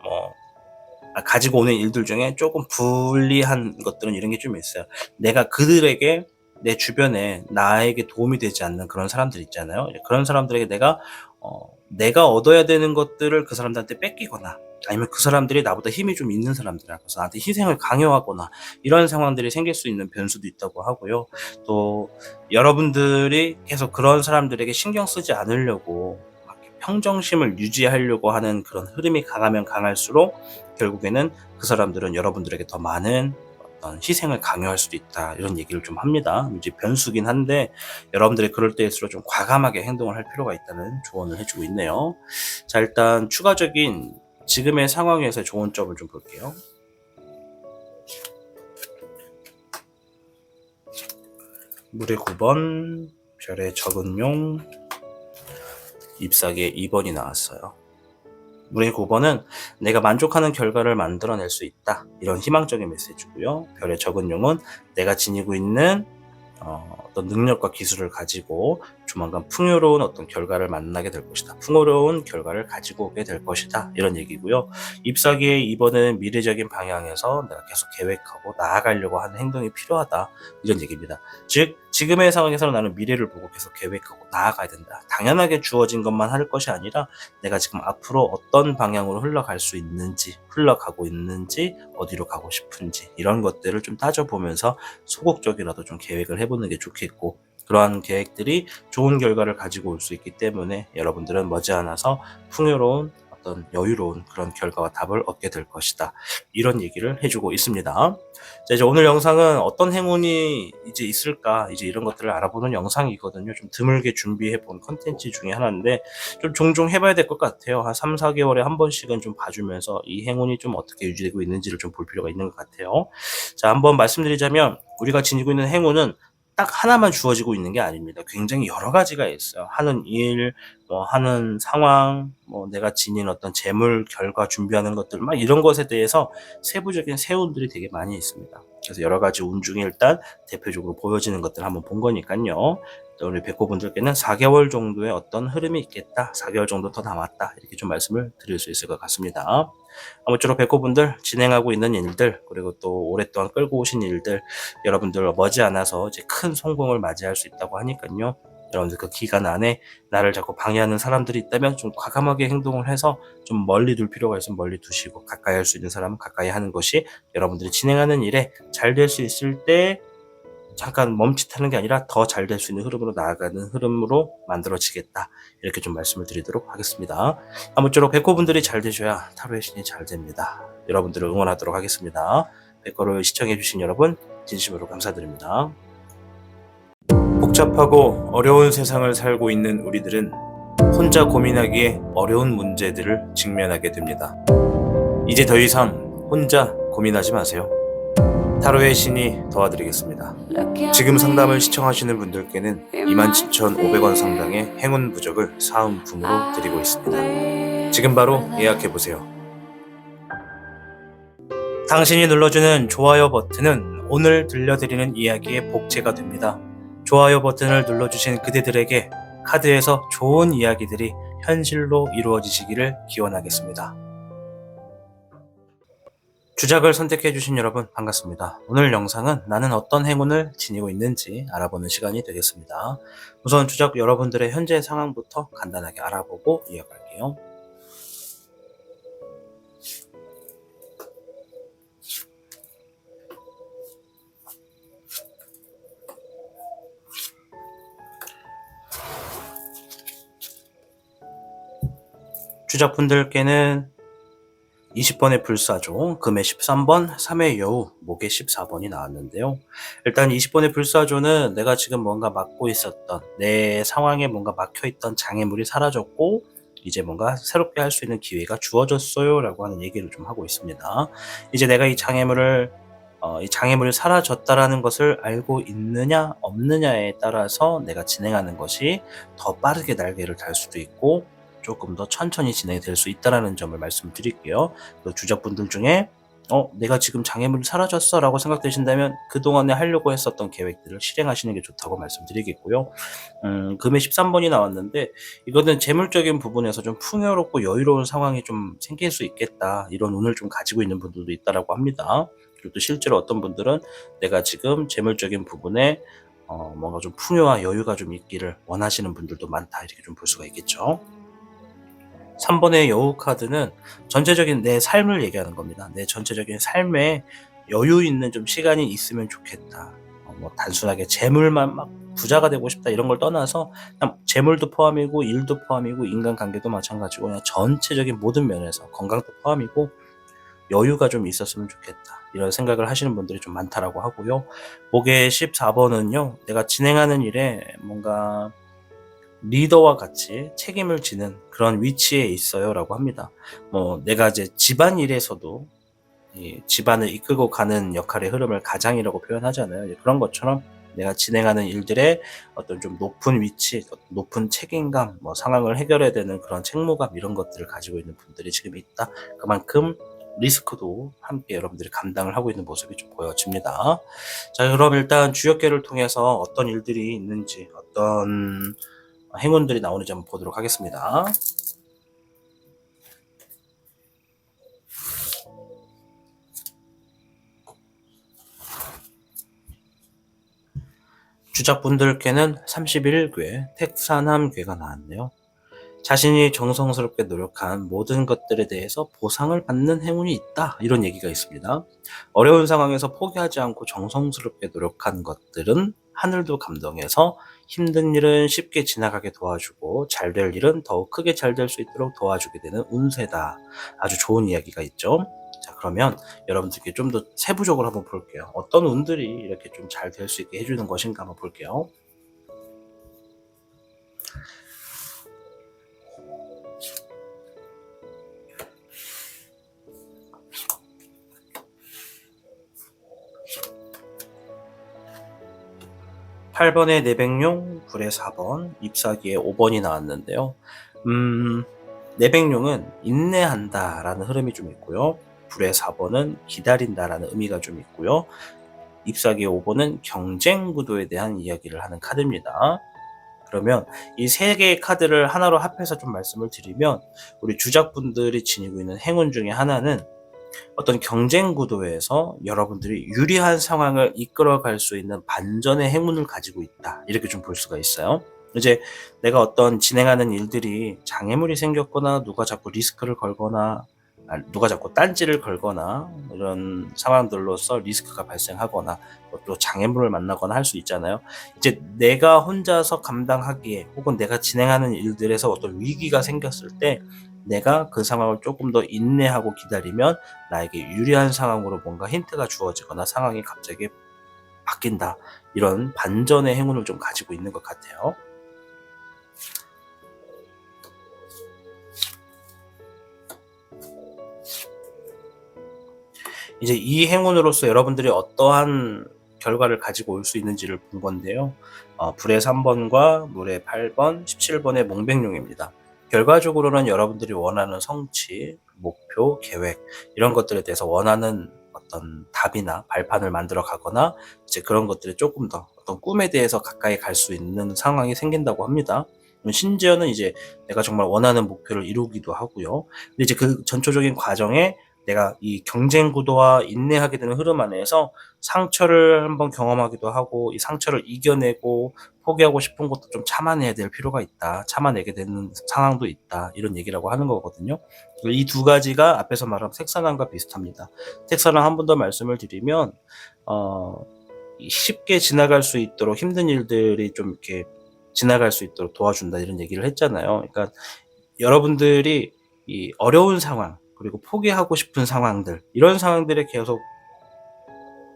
가지고 오는 일들 중에 조금 불리한 것들은 이런 게 좀 있어요. 내가 그들에게, 내 주변에 나에게 도움이 되지 않는 그런 사람들 있잖아요. 그런 사람들에게 내가 얻어야 되는 것들을 그 사람들한테 뺏기거나, 아니면 그 사람들이 나보다 힘이 좀 있는 사람들이라서 나한테 희생을 강요하거나, 이런 상황들이 생길 수 있는 변수도 있다고 하고요. 또 여러분들이 계속 그런 사람들에게 신경 쓰지 않으려고 평정심을 유지하려고 하는 그런 흐름이 강하면 강할수록 결국에는 그 사람들은 여러분들에게 더 많은 어떤 희생을 강요할 수도 있다, 이런 얘기를 좀 합니다. 이제 변수긴 한데 여러분들이 그럴 때일수록 좀 과감하게 행동을 할 필요가 있다는 조언을 해주고 있네요. 자, 일단 추가적인 지금의 상황에서의 좋은 점을 좀 볼게요. 물의 9번, 별의 적은 용, 잎사귀의 2번이 나왔어요. 물의 9번은 내가 만족하는 결과를 만들어낼 수 있다, 이런 희망적인 메시지고요. 별의 적은 용은 내가 지니고 있는 어떤 능력과 기술을 가지고 조만간 풍요로운 어떤 결과를 만나게 될 것이다. 풍요로운 결과를 가지고 오게 될 것이다. 이런 얘기고요. 잎사귀의 2번은 미래적인 방향에서 내가 계속 계획하고 나아가려고 하는 행동이 필요하다. 이런 얘기입니다. 즉 지금의 상황에서는 나는 미래를 보고 계속 계획하고 나아가야 된다. 당연하게 주어진 것만 할 것이 아니라 내가 지금 앞으로 어떤 방향으로 흘러갈 수 있는지, 흘러가고 있는지, 어디로 가고 싶은지 이런 것들을 좀 따져보면서 소극적이라도 좀 계획을 해보는 게 좋겠고, 그러한 계획들이 좋은 결과를 가지고 올 수 있기 때문에 여러분들은 머지않아서 풍요로운 어떤 여유로운 그런 결과와 답을 얻게 될 것이다. 이런 얘기를 해주고 있습니다. 자, 이제 오늘 영상은 어떤 행운이 이제 있을까, 이제 이런 것들을 알아보는 영상이거든요. 좀 드물게 준비해 본 컨텐츠 중에 하나인데 좀 종종 해봐야 될 것 같아요. 한 3, 4개월에 한 번씩은 좀 봐주면서 이 행운이 좀 어떻게 유지되고 있는지를 좀 볼 필요가 있는 것 같아요. 자, 한번 말씀드리자면 우리가 지니고 있는 행운은 딱 하나만 주어지고 있는 게 아닙니다. 굉장히 여러 가지가 있어요. 하는 일, 하는 상황, 내가 지닌 어떤 재물, 결과, 준비하는 것들, 막 이런 것에 대해서 세부적인 세운들이 되게 많이 있습니다. 그래서 여러 가지 운 중에 일단 대표적으로 보여지는 것들 한번 본 거니까요. 우리 백호분들께는 4개월 정도의 어떤 흐름이 있겠다. 4개월 정도 더 남았다. 이렇게 좀 말씀을 드릴 수 있을 것 같습니다. 아무쪼록 백호분들 진행하고 있는 일들, 그리고 또 오랫동안 끌고 오신 일들, 여러분들 머지않아서 이제 큰 성공을 맞이할 수 있다고 하니까요. 여러분들 그 기간 안에 나를 자꾸 방해하는 사람들이 있다면 좀 과감하게 행동을 해서 좀 멀리 둘 필요가 있으면 멀리 두시고, 가까이 할 수 있는 사람은 가까이 하는 것이 여러분들이 진행하는 일에 잘 될 수 있을 때 잠깐 멈칫하는 게 아니라 더 잘 될 수 있는 흐름으로 나아가는 흐름으로 만들어지겠다. 이렇게 좀 말씀을 드리도록 하겠습니다. 아무쪼록 백호분들이 잘 되셔야 타로의 신이 잘 됩니다. 여러분들을 응원하도록 하겠습니다. 백호를 시청해주신 여러분 진심으로 감사드립니다. 복잡하고 어려운 세상을 살고 있는 우리들은 혼자 고민하기에 어려운 문제들을 직면하게 됩니다. 이제 더 이상 혼자 고민하지 마세요. 타로의 신이 도와드리겠습니다. 지금 상담을 시청하시는 분들께는 27,500원 상당의 행운 부적을 사은품으로 드리고 있습니다. 지금 바로 예약해보세요. 당신이 눌러주는 좋아요 버튼은 오늘 들려드리는 이야기의 복제가 됩니다. 좋아요 버튼을 눌러주신 그대들에게 카드에서 좋은 이야기들이 현실로 이루어지시기를 기원하겠습니다. 주작을 선택해주신 여러분 반갑습니다. 오늘 영상은 나는 어떤 행운을 지니고 있는지 알아보는 시간이 되겠습니다. 우선 주작 여러분들의 현재 상황부터 간단하게 알아보고 이어갈게요. 주작분들께는 20번의 불사조, 금의 13번, 3의 여우, 목의 14번이 나왔는데요. 일단 20번의 불사조는 내가 지금 뭔가 막고 있었던, 내 상황에 뭔가 막혀있던 장애물이 사라졌고 이제 뭔가 새롭게 할 수 있는 기회가 주어졌어요 라고 하는 얘기를 좀 하고 있습니다. 이제 내가 이 장애물이 사라졌다라는 것을 알고 있느냐 없느냐에 따라서 내가 진행하는 것이 더 빠르게 날개를 달 수도 있고 조금 더 천천히 진행될 수 있다는 점을 말씀드릴게요. 주작분들 중에 내가 지금 장애물이 사라졌어 라고 생각되신다면 그동안에 하려고 했었던 계획들을 실행하시는 게 좋다고 말씀드리겠고요. 금의 13번이 나왔는데 이거는 재물적인 부분에서 좀 풍요롭고 여유로운 상황이 좀 생길 수 있겠다, 이런 운을 좀 가지고 있는 분들도 있다라고 합니다. 그리고 또 실제로 어떤 분들은 내가 지금 재물적인 부분에 뭔가 좀 풍요와 여유가 좀 있기를 원하시는 분들도 많다, 이렇게 좀 볼 수가 있겠죠. 3번의 여우 카드는 전체적인 내 삶을 얘기하는 겁니다. 내 전체적인 삶에 여유 있는 좀 시간이 있으면 좋겠다. 단순하게 재물만 막 부자가 되고 싶다 이런 걸 떠나서 그냥 재물도 포함이고 일도 포함이고 인간관계도 마찬가지고 그냥 전체적인 모든 면에서 건강도 포함이고 여유가 좀 있었으면 좋겠다, 이런 생각을 하시는 분들이 좀 많다라고 하고요. 목의 14번은요, 내가 진행하는 일에 뭔가 리더와 같이 책임을 지는 그런 위치에 있어요 라고 합니다. 내가 이제 집안일에서도 이 집안을 이끌고 가는 역할의 흐름을 가장이라고 표현하잖아요. 그런 것처럼 내가 진행하는 일들의 어떤 좀 높은 위치, 높은 책임감, 상황을 해결해야 되는 그런 책무감, 이런 것들을 가지고 있는 분들이 지금 있다. 그만큼 리스크도 함께 여러분들이 감당을 하고 있는 모습이 좀 보여집니다. 자, 그럼 일단 주역계를 통해서 어떤 일들이 있는지, 어떤 행운들이 나오는지 한번 보도록 하겠습니다. 주작분들께는 31괴 택사남괴가 나왔네요. 자신이 정성스럽게 노력한 모든 것들에 대해서 보상을 받는 행운이 있다. 이런 얘기가 있습니다. 어려운 상황에서 포기하지 않고 정성스럽게 노력한 것들은 하늘도 감동해서 힘든 일은 쉽게 지나가게 도와주고 잘 될 일은 더욱 크게 잘 될 수 있도록 도와주게 되는 운세다. 아주 좋은 이야기가 있죠. 자, 그러면 여러분들께 좀 더 세부적으로 한번 볼게요. 어떤 운들이 이렇게 좀 잘 될 수 있게 해주는 것인가 한번 볼게요. 8번에 내백룡, 불의 4번, 잎사귀에 5번이 나왔는데요. 내백룡은 인내한다라는 흐름이 좀 있고요. 불의 4번은 기다린다라는 의미가 좀 있고요. 잎사귀의 5번은 경쟁 구도에 대한 이야기를 하는 카드입니다. 그러면 이 세 개의 카드를 하나로 합해서 좀 말씀을 드리면 우리 주작분들이 지니고 있는 행운 중에 하나는 어떤 경쟁 구도에서 여러분들이 유리한 상황을 이끌어갈 수 있는 반전의 행운을 가지고 있다. 이렇게 좀 볼 수가 있어요. 이제 내가 어떤 진행하는 일들이 장애물이 생겼거나 누가 자꾸 리스크를 걸거나 누가 자꾸 딴지를 걸거나 이런 상황들로서 리스크가 발생하거나 또 장애물을 만나거나 할 수 있잖아요. 이제 내가 혼자서 감당하기에 혹은 내가 진행하는 일들에서 어떤 위기가 생겼을 때 내가 그 상황을 조금 더 인내하고 기다리면 나에게 유리한 상황으로 뭔가 힌트가 주어지거나 상황이 갑자기 바뀐다. 이런 반전의 행운을 좀 가지고 있는 것 같아요. 이제 이 행운으로서 여러분들이 어떠한 결과를 가지고 올 수 있는지를 본 건데요. 불의 3번과 물의 8번, 17번의 몽백룡입니다. 결과적으로는 여러분들이 원하는 성취, 목표, 계획 이런 것들에 대해서 원하는 어떤 답이나 발판을 만들어 가거나 이제 그런 것들이 조금 더 어떤 꿈에 대해서 가까이 갈 수 있는 상황이 생긴다고 합니다. 심지어는 이제 내가 정말 원하는 목표를 이루기도 하고요. 근데 이제 그 전초적인 과정에 내가 이 경쟁 구도와 인내하게 되는 흐름 안에서 상처를 한번 경험하기도 하고 이 상처를 이겨내고 포기하고 싶은 것도 좀 참아내야 될 필요가 있다. 참아내게 되는 상황도 있다. 이런 얘기라고 하는 거거든요. 이 두 가지가 앞에서 말한 색선함과 비슷합니다. 색선함 한 번 더 말씀을 드리면 쉽게 지나갈 수 있도록 힘든 일들이 좀 이렇게 지나갈 수 있도록 도와준다 이런 얘기를 했잖아요. 그러니까 여러분들이 이 어려운 상황 그리고 포기하고 싶은 상황들 이런 상황들에 계속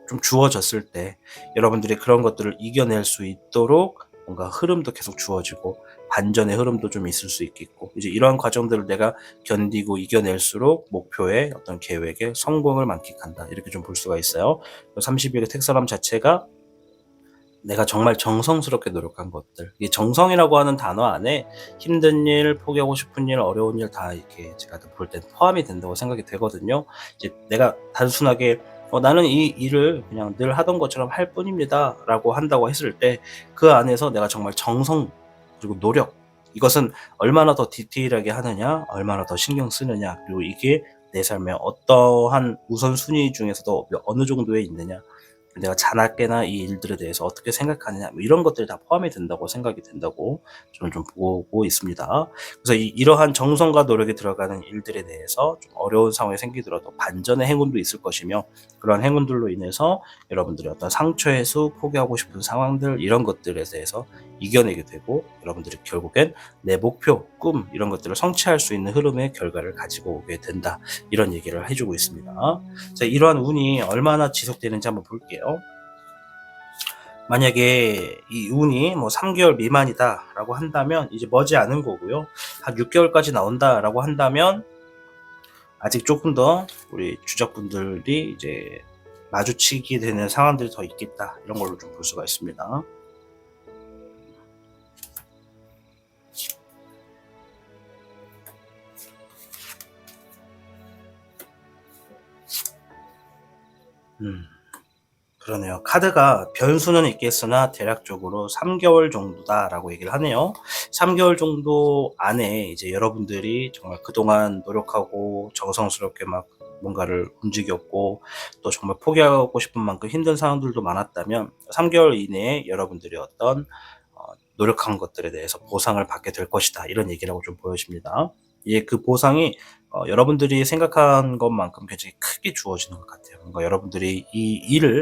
좀 주어졌을 때 여러분들이 그런 것들을 이겨낼 수 있도록 뭔가 흐름도 계속 주어지고 반전의 흐름도 좀 있을 수 있겠고 이제 이러한 과정들을 내가 견디고 이겨낼수록 목표의 어떤 계획에 성공을 만끽한다 이렇게 좀 볼 수가 있어요. 30일의 택사람 자체가 내가 정말 정성스럽게 노력한 것들. 이 정성이라고 하는 단어 안에 힘든 일, 포기하고 싶은 일, 어려운 일 다 이렇게 제가 볼 때 포함이 된다고 생각이 되거든요. 이제 내가 단순하게 나는 이 일을 그냥 늘 하던 것처럼 할 뿐입니다. 라고 한다고 했을 때 그 안에서 내가 정말 정성 그리고 노력 이것은 얼마나 더 디테일하게 하느냐, 얼마나 더 신경 쓰느냐, 그리고 이게 내 삶의 어떠한 우선순위 중에서도 어느 정도에 있느냐 내가 자나깨나 이 일들에 대해서 어떻게 생각하느냐 이런 것들이 다 포함이 된다고 생각이 된다고 저는 좀 보고 있습니다. 그래서 이러한 정성과 노력이 들어가는 일들에 대해서 좀 어려운 상황이 생기더라도 반전의 행운도 있을 것이며 그런 행운들로 인해서 여러분들이 어떤 상처 해소, 포기하고 싶은 상황들 이런 것들에 대해서 이겨내게 되고 여러분들이 결국엔 내 목표, 꿈 이런 것들을 성취할 수 있는 흐름의 결과를 가지고 오게 된다. 이런 얘기를 해주고 있습니다. 자, 이러한 운이 얼마나 지속되는지 한번 볼게요. 만약에 이 운이 뭐 3개월 미만이다라고 한다면 이제 머지않은 거고요. 한 6개월까지 나온다라고 한다면 아직 조금 더 우리 주작분들이 이제 마주치게 되는 상황들이 더 있겠다. 이런 걸로 좀 볼 수가 있습니다. 그러네요. 카드가 변수는 있겠으나 대략적으로 3개월 정도다라고 얘기를 하네요. 3개월 정도 안에 이제 여러분들이 정말 그동안 노력하고 정성스럽게 막 뭔가를 움직였고 또 정말 포기하고 싶은 만큼 힘든 상황들도 많았다면 3개월 이내에 여러분들이 어떤 노력한 것들에 대해서 보상을 받게 될 것이다. 이런 얘기라고 좀 보여집니다. 예, 그 보상이 여러분들이 생각한 것만큼 굉장히 크게 주어지는 것 같아요. 뭔가 여러분들이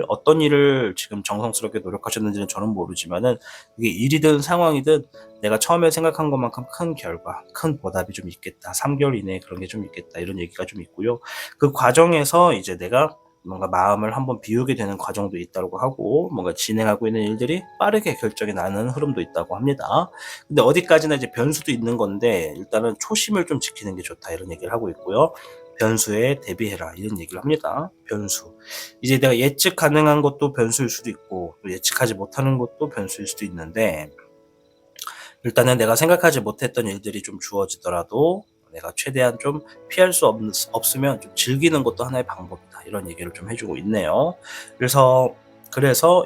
어떤 일을 지금 정성스럽게 노력하셨는지는 저는 모르지만은 이게 일이든 상황이든 내가 처음에 생각한 것만큼 큰 결과, 큰 보답이 좀 있겠다. 3개월 이내에 그런 게 좀 있겠다. 이런 얘기가 좀 있고요. 그 과정에서 이제 내가 뭔가 마음을 한번 비우게 되는 과정도 있다고 하고 뭔가 진행하고 있는 일들이 빠르게 결정이 나는 흐름도 있다고 합니다. 근데 어디까지나 이제 변수도 있는 건데 일단은 초심을 좀 지키는 게 좋다 이런 얘기를 하고 있고요. 변수에 대비해라 이런 얘기를 합니다. 변수. 이제 내가 예측 가능한 것도 변수일 수도 있고 또 예측하지 못하는 것도 변수일 수도 있는데 일단은 내가 생각하지 못했던 일들이 좀 주어지더라도 내가 최대한 좀 피할 수 없으면 좀 즐기는 것도 하나의 방법이다. 이런 얘기를 좀 해주고 있네요. 그래서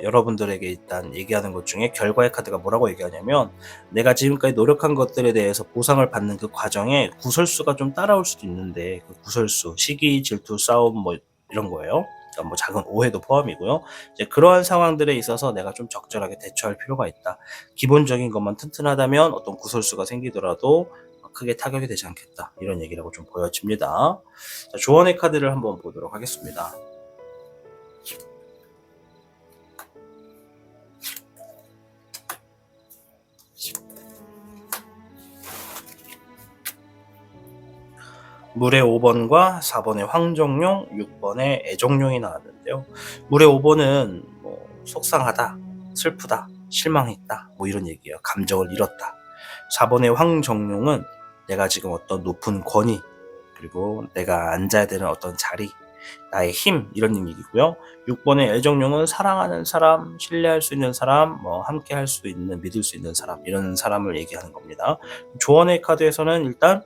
여러분들에게 일단 얘기하는 것 중에 결과의 카드가 뭐라고 얘기하냐면 내가 지금까지 노력한 것들에 대해서 보상을 받는 그 과정에 구설수가 좀 따라올 수도 있는데 그 구설수, 시기, 질투, 싸움 뭐 이런 거예요. 그러니까 뭐 작은 오해도 포함이고요. 이제 그러한 상황들에 있어서 내가 좀 적절하게 대처할 필요가 있다. 기본적인 것만 튼튼하다면 어떤 구설수가 생기더라도 크게 타격이 되지 않겠다. 이런 얘기라고 좀 보여집니다. 자, 조언의 카드를 한번 보도록 하겠습니다. 물의 5번과 4번의 황정용, 6번의 애정용이 나왔는데요. 물의 5번은 뭐 속상하다, 슬프다, 실망했다 뭐 이런 얘기예요. 감정을 잃었다. 4번의 황정용은 내가 지금 어떤 높은 권위 그리고 내가 앉아야 되는 어떤 자리 나의 힘 이런 얘기고요. 6번의 애정용은 사랑하는 사람, 신뢰할 수 있는 사람, 뭐 함께 할 수 있는, 믿을 수 있는 사람 이런 사람을 얘기하는 겁니다. 조언의 카드에서는 일단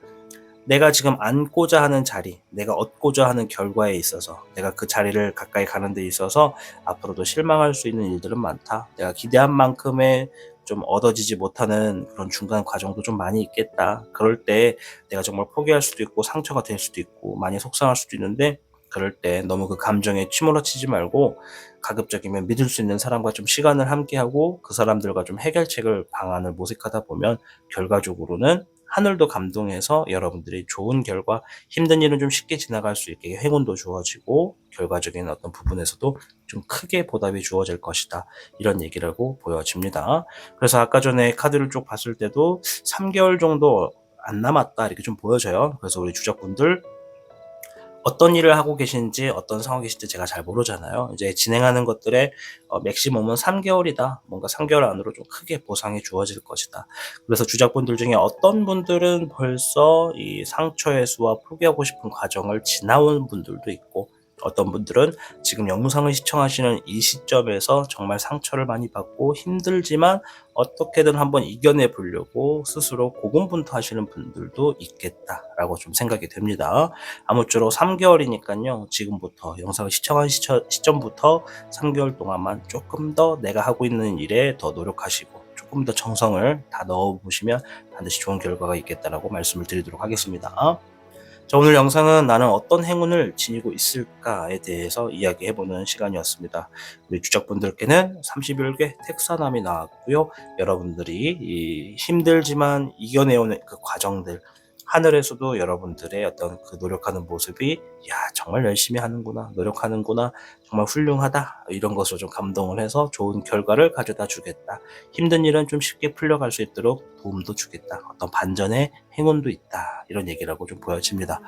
내가 지금 앉고자 하는 자리, 내가 얻고자 하는 결과에 있어서 내가 그 자리를 가까이 가는 데 있어서 앞으로도 실망할 수 있는 일들은 많다. 내가 기대한 만큼의 좀 얻어지지 못하는 그런 중간 과정도 좀 많이 있겠다. 그럴 때 내가 정말 포기할 수도 있고 상처가 될 수도 있고 많이 속상할 수도 있는데 그럴 때 너무 그 감정에 치몰아치지 말고 가급적이면 믿을 수 있는 사람과 좀 시간을 함께하고 그 사람들과 좀 해결책을 방안을 모색하다 보면 결과적으로는 하늘도 감동해서 여러분들이 좋은 결과, 힘든 일은 좀 쉽게 지나갈 수 있게 행운도 주어지고 결과적인 어떤 부분에서도 좀 크게 보답이 주어질 것이다. 이런 얘기라고 보여집니다. 그래서 아까 전에 카드를 쭉 봤을 때도 3개월 정도 안 남았다 이렇게 좀 보여져요. 그래서 우리 주작분들 어떤 일을 하고 계신지 어떤 상황에 계신지 제가 잘 모르잖아요. 이제 진행하는 것들의 맥시멈은 3개월이다. 뭔가 3개월 안으로 좀 크게 보상이 주어질 것이다. 그래서 주작분들 중에 어떤 분들은 벌써 이 상처의 수와 포기하고 싶은 과정을 지나온 분들도 있고 어떤 분들은 지금 영상을 시청하시는 이 시점에서 정말 상처를 많이 받고 힘들지만 어떻게든 한번 이겨내 보려고 스스로 고군분투하시는 분들도 있겠다라고 좀 생각이 됩니다. 아무쪼록 3개월이니까요. 지금부터 영상을 시청한 시점부터 3개월 동안만 조금 더 내가 하고 있는 일에 더 노력하시고 조금 더 정성을 다 넣어보시면 반드시 좋은 결과가 있겠다라고 말씀을 드리도록 하겠습니다. 자, 오늘 영상은 나는 어떤 행운을 지니고 있을까에 대해서 이야기해보는 시간이었습니다. 우리 주작분들께는 31개 택사남이 나왔고요. 여러분들이 힘들지만 이겨내오는 그 과정들, 하늘에서도 여러분들의 어떤 그 노력하는 모습이 정말 열심히 하는구나, 노력하는구나, 정말 훌륭하다 이런 것으로 좀 감동을 해서 좋은 결과를 가져다 주겠다. 힘든 일은 좀 쉽게 풀려갈 수 있도록 도움도 주겠다. 어떤 반전의 행운도 있다. 이런 얘기라고 좀 보여집니다.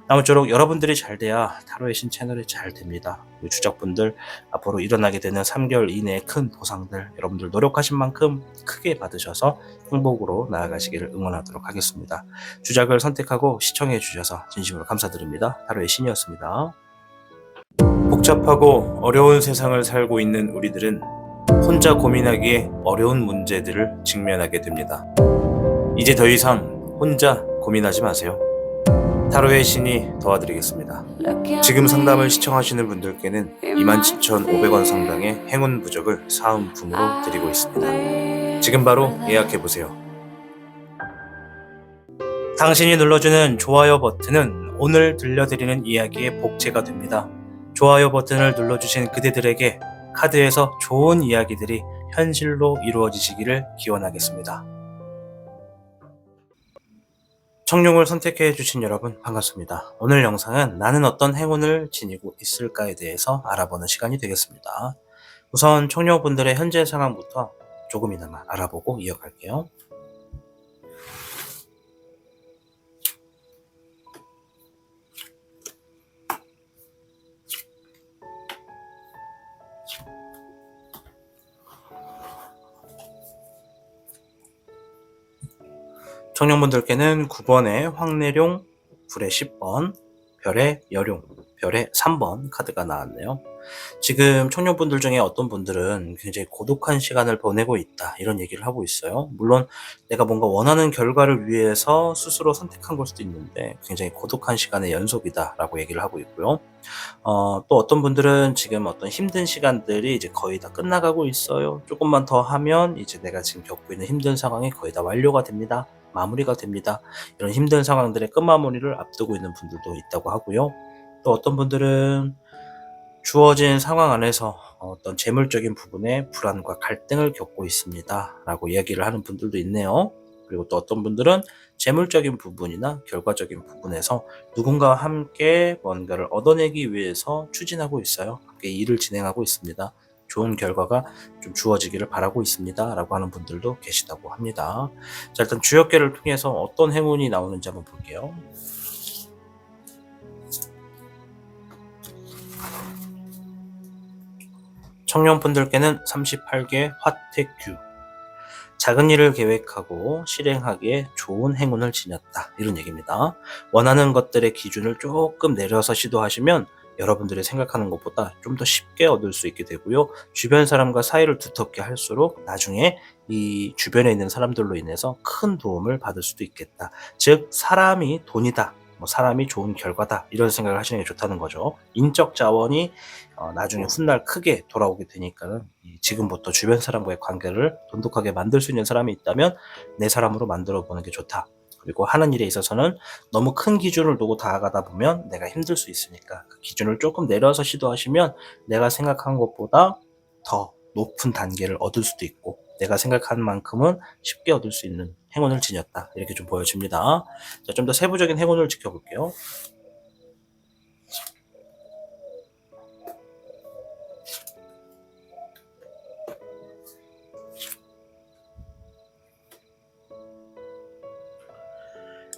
아무쪼록 여러분들이 잘 돼야 타로의 신 채널이 잘 됩니다. 우리 주작분들 앞으로 일어나게 되는 3개월 이내의 큰 보상들 여러분들 노력하신 만큼 크게 받으셔서 행복으로 나아가시기를 응원하도록 하겠습니다. 주작을 선택하고 시청해 주셔서 진심으로 감사드립니다. 타로의 신이었습니다. 복잡하고 어려운 세상을 살고 있는 우리들은 혼자 고민하기에 어려운 문제들을 직면하게 됩니다. 이제 더 이상 혼자 고민하지 마세요. 타로의 신이 도와드리겠습니다. 지금 상담을 시청하시는 분들께는 27,500원 상당의 행운 부적을 사은품으로 드리고 있습니다. 지금 바로 예약해보세요. 당신이 눌러주는 좋아요 버튼은 오늘 들려드리는 이야기의 복제가 됩니다. 좋아요 버튼을 눌러주신 그대들에게 카드에서 좋은 이야기들이 현실로 이루어지시기를 기원하겠습니다. 청룡을 선택해주신 여러분 반갑습니다. 오늘 영상은 나는 어떤 행운을 지니고 있을까에 대해서 알아보는 시간이 되겠습니다. 우선 청룡분들의 현재 상황부터 조금이나마 알아보고 이어갈게요. 청룡분들께는 9번의 황내룡, 불의 10번, 별의 여룡, 별의 3번 카드가 나왔네요. 지금 청룡분들 중에 어떤 분들은 굉장히 고독한 시간을 보내고 있다 이런 얘기를 하고 있어요. 물론 내가 뭔가 원하는 결과를 위해서 스스로 선택한 걸 수도 있는데 굉장히 고독한 시간의 연속이다 라고 얘기를 하고 있고요. 또 어떤 분들은 지금 어떤 힘든 시간들이 이제 거의 다 끝나가고 있어요. 조금만 더 하면 이제 내가 지금 겪고 있는 힘든 상황이 거의 다 완료가 됩니다. 마무리가 됩니다. 이런 힘든 상황들의 끝마무리를 앞두고 있는 분들도 있다고 하고요. 또 어떤 분들은 주어진 상황 안에서 어떤 재물적인 부분에 불안과 갈등을 겪고 있습니다 라고 이야기를 하는 분들도 있네요. 그리고 또 어떤 분들은 재물적인 부분이나 결과적인 부분에서 누군가와 함께 뭔가를 얻어내기 위해서 추진하고 있어요. 함께 일을 진행하고 있습니다. 좋은 결과가 좀 주어지기를 바라고 있습니다 라고 하는 분들도 계시다고 합니다. 자, 일단 주역계를 통해서 어떤 행운이 나오는지 한번 볼게요. 청년분들께는 38개 화택규, 작은 일을 계획하고 실행하기에 좋은 행운을 지녔다 이런 얘기입니다. 원하는 것들의 기준을 조금 내려서 시도하시면 여러분들이 생각하는 것보다 좀 더 쉽게 얻을 수 있게 되고요. 주변 사람과 사이를 두텁게 할수록 나중에 이 주변에 있는 사람들로 인해서 큰 도움을 받을 수도 있겠다. 즉 사람이 돈이다, 사람이 좋은 결과다 이런 생각을 하시는 게 좋다는 거죠. 인적 자원이 나중에 훗날 크게 돌아오게 되니까는 지금부터 주변 사람과의 관계를 돈독하게 만들 수 있는 사람이 있다면 내 사람으로 만들어 보는 게 좋다. 그리고 하는 일에 있어서는 너무 큰 기준을 두고 다가가다 보면 내가 힘들 수 있으니까 그 기준을 조금 내려서 시도하시면 내가 생각한 것보다 더 높은 단계를 얻을 수도 있고 내가 생각한 만큼은 쉽게 얻을 수 있는 행운을 지녔다 이렇게 좀 보여집니다. 자, 좀 더 세부적인 행운을 지켜볼게요.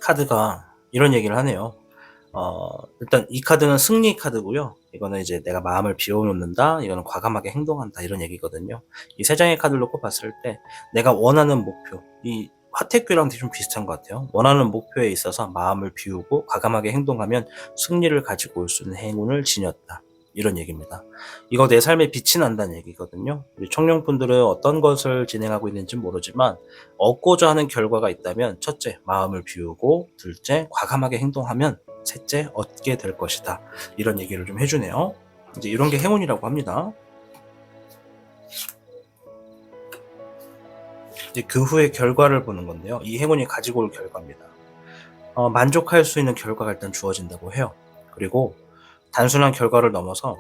카드가 이런 얘기를 하네요. 일단 이 카드는 승리 카드고요. 이거는 이제 내가 마음을 비워놓는다, 이거는 과감하게 행동한다 이런 얘기거든요. 이 세 장의 카드를 놓고 봤을 때 내가 원하는 목표, 이 화택규랑 좀 비슷한 것 같아요. 원하는 목표에 있어서 마음을 비우고 과감하게 행동하면 승리를 가지고 올 수 있는 행운을 지녔다 이런 얘기입니다. 이거 내 삶에 빛이 난다는 얘기거든요. 우리 청룡분들은 어떤 것을 진행하고 있는지 모르지만 얻고자 하는 결과가 있다면 첫째, 마음을 비우고 둘째, 과감하게 행동하면 셋째, 얻게 될 것이다. 이런 얘기를 좀 해주네요. 이제 이런 게 행운이라고 합니다. 이제 그 후에 결과를 보는 건데요. 이 행운이 가지고 올 결과입니다. 만족할 수 있는 결과가 일단 주어진다고 해요. 그리고 단순한 결과를 넘어서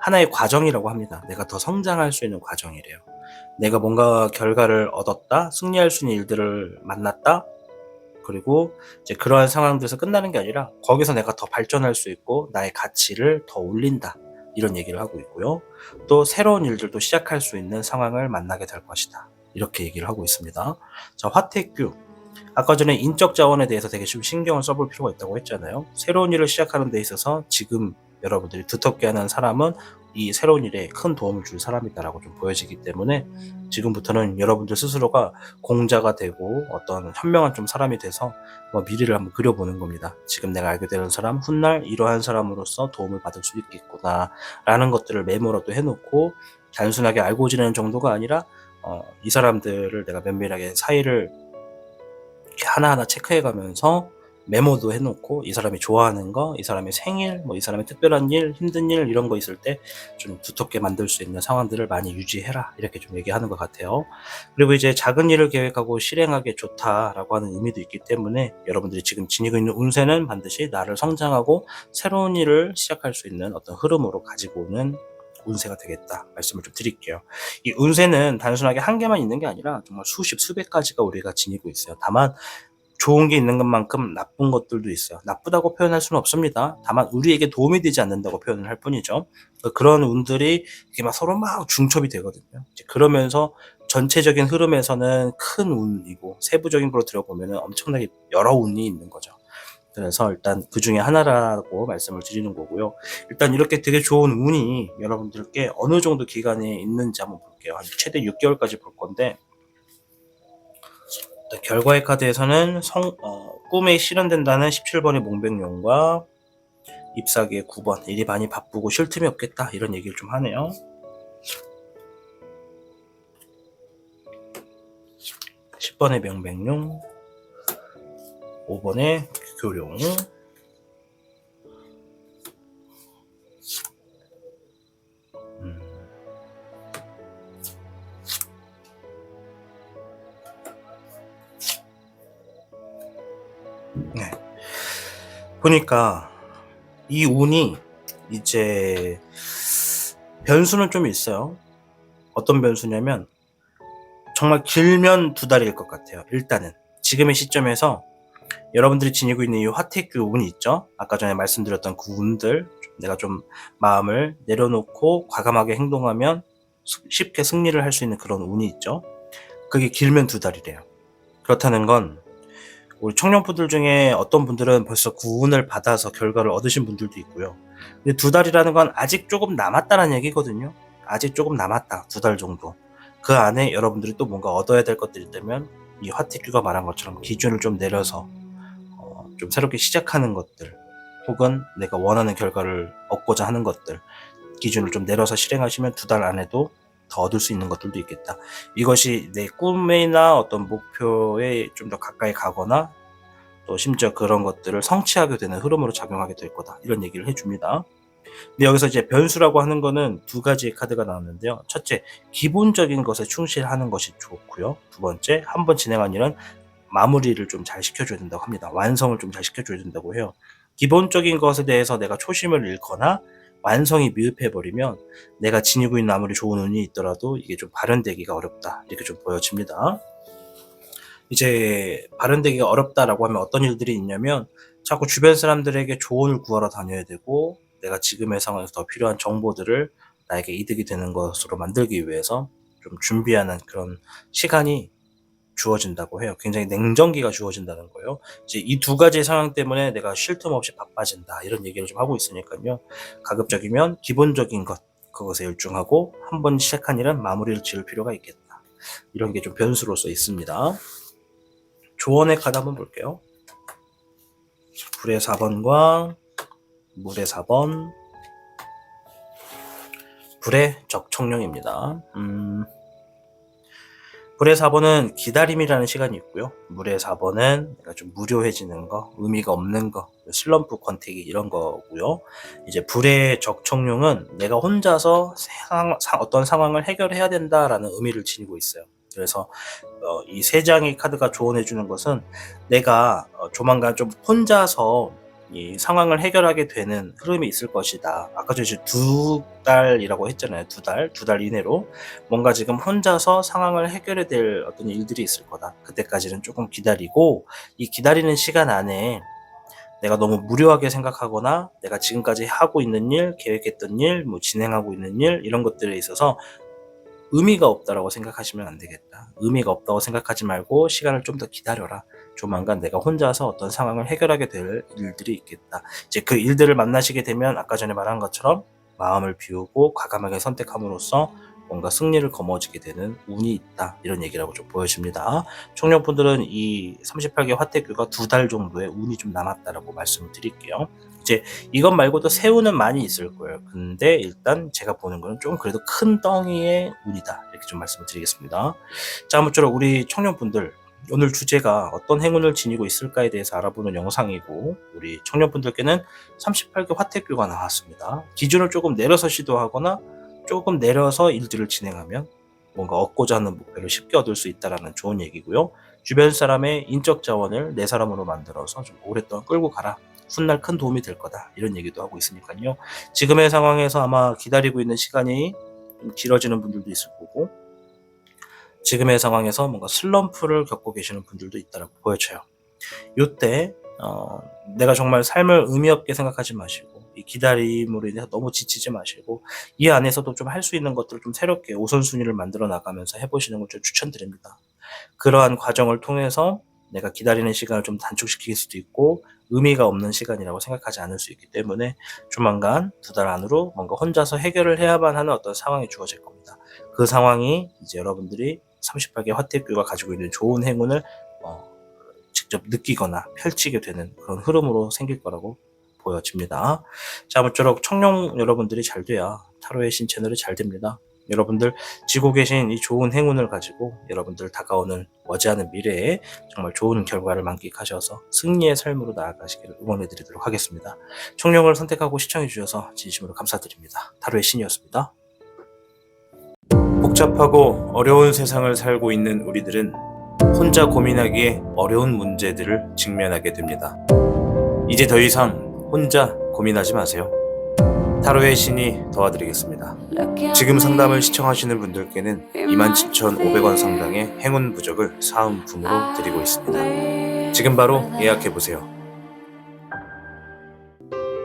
하나의 과정이라고 합니다. 내가 더 성장할 수 있는 과정이래요. 내가 뭔가 결과를 얻었다, 승리할 수 있는 일들을 만났다, 그리고 이제 그러한 상황들에서 끝나는 게 아니라 거기서 내가 더 발전할 수 있고 나의 가치를 더 올린다 이런 얘기를 하고 있고요. 또 새로운 일들도 시작할 수 있는 상황을 만나게 될 것이다 이렇게 얘기를 하고 있습니다. 자, 화택규, 아까 전에 인적 자원에 대해서 되게 좀 신경을 써볼 필요가 있다고 했잖아요. 새로운 일을 시작하는 데 있어서 지금 여러분들이 두텁게 하는 사람은 이 새로운 일에 큰 도움을 줄 사람이다라고 좀 보여지기 때문에 지금부터는 여러분들 스스로가 공자가 되고 어떤 현명한 좀 사람이 돼서 미래를 한번 그려보는 겁니다. 지금 내가 알게 되는 사람, 훗날 이러한 사람으로서 도움을 받을 수 있겠구나 라는 것들을 메모라도 해놓고 단순하게 알고 지내는 정도가 아니라 이 사람들을 내가 면밀하게 사이를 하나하나 체크해가면서 메모도 해놓고 이 사람이 좋아하는 거, 이 사람의 생일, 뭐 이 사람의 특별한 일, 힘든 일 이런 거 있을 때 좀 두텁게 만들 수 있는 상황들을 많이 유지해라 이렇게 좀 얘기하는 것 같아요. 그리고 이제 작은 일을 계획하고 실행하기 좋다라고 하는 의미도 있기 때문에 여러분들이 지금 지니고 있는 운세는 반드시 나를 성장하고 새로운 일을 시작할 수 있는 어떤 흐름으로 가지고 오는 운세가 되겠다 말씀을 좀 드릴게요. 이 운세는 단순하게 한 개만 있는 게 아니라 정말 수십 수백 가지가 우리가 지니고 있어요. 다만 좋은 게 있는 것만큼 나쁜 것들도 있어요. 나쁘다고 표현할 수는 없습니다. 다만 우리에게 도움이 되지 않는다고 표현을 할 뿐이죠. 그런 운들이 이게 막 서로 막 중첩이 되거든요. 이제 그러면서 전체적인 흐름에서는 큰 운이고 세부적인 걸로 들어보면 엄청나게 여러 운이 있는 거죠. 그래서 일단 그 중에 하나라고 말씀을 드리는 거고요. 일단 이렇게 되게 좋은 운이 여러분들께 어느 정도 기간에 있는지 한번 볼게요. 한 최대 6개월까지 볼 건데, 결과의 카드에서는 꿈에 실현된다는 17번의 몽백용과 잎사귀의 9번, 일이 많이 바쁘고 쉴 틈이 없겠다 이런 얘기를 좀 하네요. 10번의 명백용, 5번의 교룡, 네. 보니까 이 운이 이제 변수는 좀 있어요. 어떤 변수냐면 정말 길면 2달일 것 같아요. 일단은 지금의 시점에서 여러분들이 지니고 있는 이 화택교 운이 있죠. 아까 전에 말씀드렸던 그 운들, 내가 좀 마음을 내려놓고 과감하게 행동하면 쉽게 승리를 할 수 있는 그런 운이 있죠. 그게 길면 2달이래요. 그렇다는 건 우리 청년분들 중에 어떤 분들은 벌써 구운을 받아서 결과를 얻으신 분들도 있고요. 근데 2달이라는 건 아직 조금 남았다는 얘기거든요. 아직 조금 남았다. 2달 정도. 그 안에 여러분들이 또 뭔가 얻어야 될 것들이 있다면 이 화택규가 말한 것처럼 기준을 좀 내려서 좀 새롭게 시작하는 것들, 혹은 내가 원하는 결과를 얻고자 하는 것들 기준을 좀 내려서 실행하시면 2달 안에도 더 얻을 수 있는 것들도 있겠다. 이것이 내 꿈이나 어떤 목표에 좀 더 가까이 가거나 또 심지어 그런 것들을 성취하게 되는 흐름으로 작용하게 될 거다. 이런 얘기를 해줍니다. 근데 여기서 이제 변수라고 하는 거는 2가지의 카드가 나왔는데요. 첫째, 기본적인 것에 충실하는 것이 좋고요. 두 번째, 한번 진행한 일은 마무리를 좀 잘 시켜줘야 된다고 합니다. 완성을 좀 잘 시켜줘야 된다고 해요. 기본적인 것에 대해서 내가 초심을 잃거나 완성이 미흡해버리면 내가 지니고 있는 아무리 좋은 운이 있더라도 이게 좀 발현되기가 어렵다. 이렇게 좀 보여집니다. 이제 발현되기가 어렵다라고 하면 어떤 일들이 있냐면 자꾸 주변 사람들에게 조언을 구하러 다녀야 되고, 내가 지금의 상황에서 더 필요한 정보들을 나에게 이득이 되는 것으로 만들기 위해서 좀 준비하는 그런 시간이 주어진다고 해요. 굉장히 냉정기가 주어진다는 거예요. 이제 이 2가지 상황 때문에 내가 쉴 틈 없이 바빠진다 이런 얘기를 좀 하고 있으니까요. 가급적이면 기본적인 것, 그것에 열중하고 한번 시작한 일은 마무리를 지을 필요가 있겠다. 이런 게 좀 변수로서 있습니다. 조언의 카드 한번 볼게요. 불의 4번과 물의 4번, 불의 적청룡입니다. 불의 4번은 기다림이라는 시간이 있고요. 물의 4번은 내가 좀 무료해지는 거, 의미가 없는 거, 슬럼프 권태기 이런 거고요. 이제 불의 적청룡은 내가 혼자서 어떤 상황을 해결해야 된다라는 의미를 지니고 있어요. 그래서 이 3장의 카드가 조언해주는 것은 내가 조만간 좀 혼자서 이 상황을 해결하게 되는 흐름이 있을 것이다. 아까 저 이제 2달이라고 했잖아요. 2달 이내로 뭔가 지금 혼자서 상황을 해결해야 될 어떤 일들이 있을 거다. 그때까지는 조금 기다리고, 이 기다리는 시간 안에 내가 너무 무료하게 생각하거나 내가 지금까지 하고 있는 일, 계획했던 일, 뭐 진행하고 있는 일 이런 것들에 있어서 의미가 없다라고 생각하시면 안 되겠다. 의미가 없다고 생각하지 말고 시간을 좀 더 기다려라. 조만간 내가 혼자서 어떤 상황을 해결하게 될 일들이 있겠다. 이제 그 일들을 만나시게 되면 아까 전에 말한 것처럼 마음을 비우고 과감하게 선택함으로써 뭔가 승리를 거머쥐게 되는 운이 있다. 이런 얘기라고 좀 보여집니다. 청년분들은 이 38개 화택교가 2달 정도의 운이 좀 남았다라고 말씀을 드릴게요. 이제 이것 말고도 새우는 많이 있을 거예요. 근데 일단 제가 보는 거는 좀 그래도 큰 덩이의 운이다. 이렇게 좀 말씀을 드리겠습니다. 자, 아무쪼록 우리 청년분들, 오늘 주제가 어떤 행운을 지니고 있을까에 대해서 알아보는 영상이고, 우리 청년분들께는 38개 화택교가 나왔습니다. 기준을 조금 내려서 시도하거나 조금 내려서 일들을 진행하면 뭔가 얻고자 하는 목표를 쉽게 얻을 수 있다는 좋은 얘기고요. 주변 사람의 인적 자원을 내 사람으로 만들어서 좀 오랫동안 끌고 가라. 훗날 큰 도움이 될 거다. 이런 얘기도 하고 있으니까요. 지금의 상황에서 아마 기다리고 있는 시간이 좀 길어지는 분들도 있을 거고, 지금의 상황에서 뭔가 슬럼프를 겪고 계시는 분들도 있다고 보여져요. 이때 내가 정말 삶을 의미 없게 생각하지 마시고, 이 기다림으로 인해서 너무 지치지 마시고, 이 안에서도 좀 할 수 있는 것들을 좀 새롭게 우선순위를 만들어 나가면서 해보시는 걸 좀 추천드립니다. 그러한 과정을 통해서 내가 기다리는 시간을 좀 단축시킬 수도 있고, 의미가 없는 시간이라고 생각하지 않을 수 있기 때문에 조만간 2달 안으로 뭔가 혼자서 해결을 해야만 하는 어떤 상황이 주어질 겁니다. 그 상황이 이제 여러분들이 38개 화택교가 가지고 있는 좋은 행운을 직접 느끼거나 펼치게 되는 그런 흐름으로 생길 거라고 보여집니다. 자, 아무쪼록 청룡 여러분들이 잘 돼야 타로의 신 채널이 잘 됩니다. 여러분들 지고 계신 이 좋은 행운을 가지고 여러분들 다가오는 머지않은 미래에 정말 좋은 결과를 만끽하셔서 승리의 삶으로 나아가시기를 응원해드리도록 하겠습니다. 청룡을 선택하고 시청해주셔서 진심으로 감사드립니다. 타로의 신이었습니다. 복잡하고 어려운 세상을 살고 있는 우리들은 혼자 고민하기에 어려운 문제들을 직면하게 됩니다. 이제 더 이상 혼자 고민하지 마세요. 타로의 신이 도와드리겠습니다. 지금 상담을 시청하시는 분들께는 27,500원 상당의 행운 부적을 사은품으로 드리고 있습니다. 지금 바로 예약해보세요.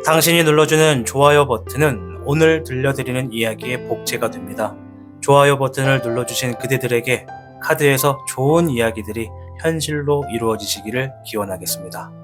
당신이 눌러주는 좋아요 버튼은 오늘 들려드리는 이야기의 복제가 됩니다. 좋아요 버튼을 눌러주신 그대들에게 카드에서 좋은 이야기들이 현실로 이루어지시기를 기원하겠습니다.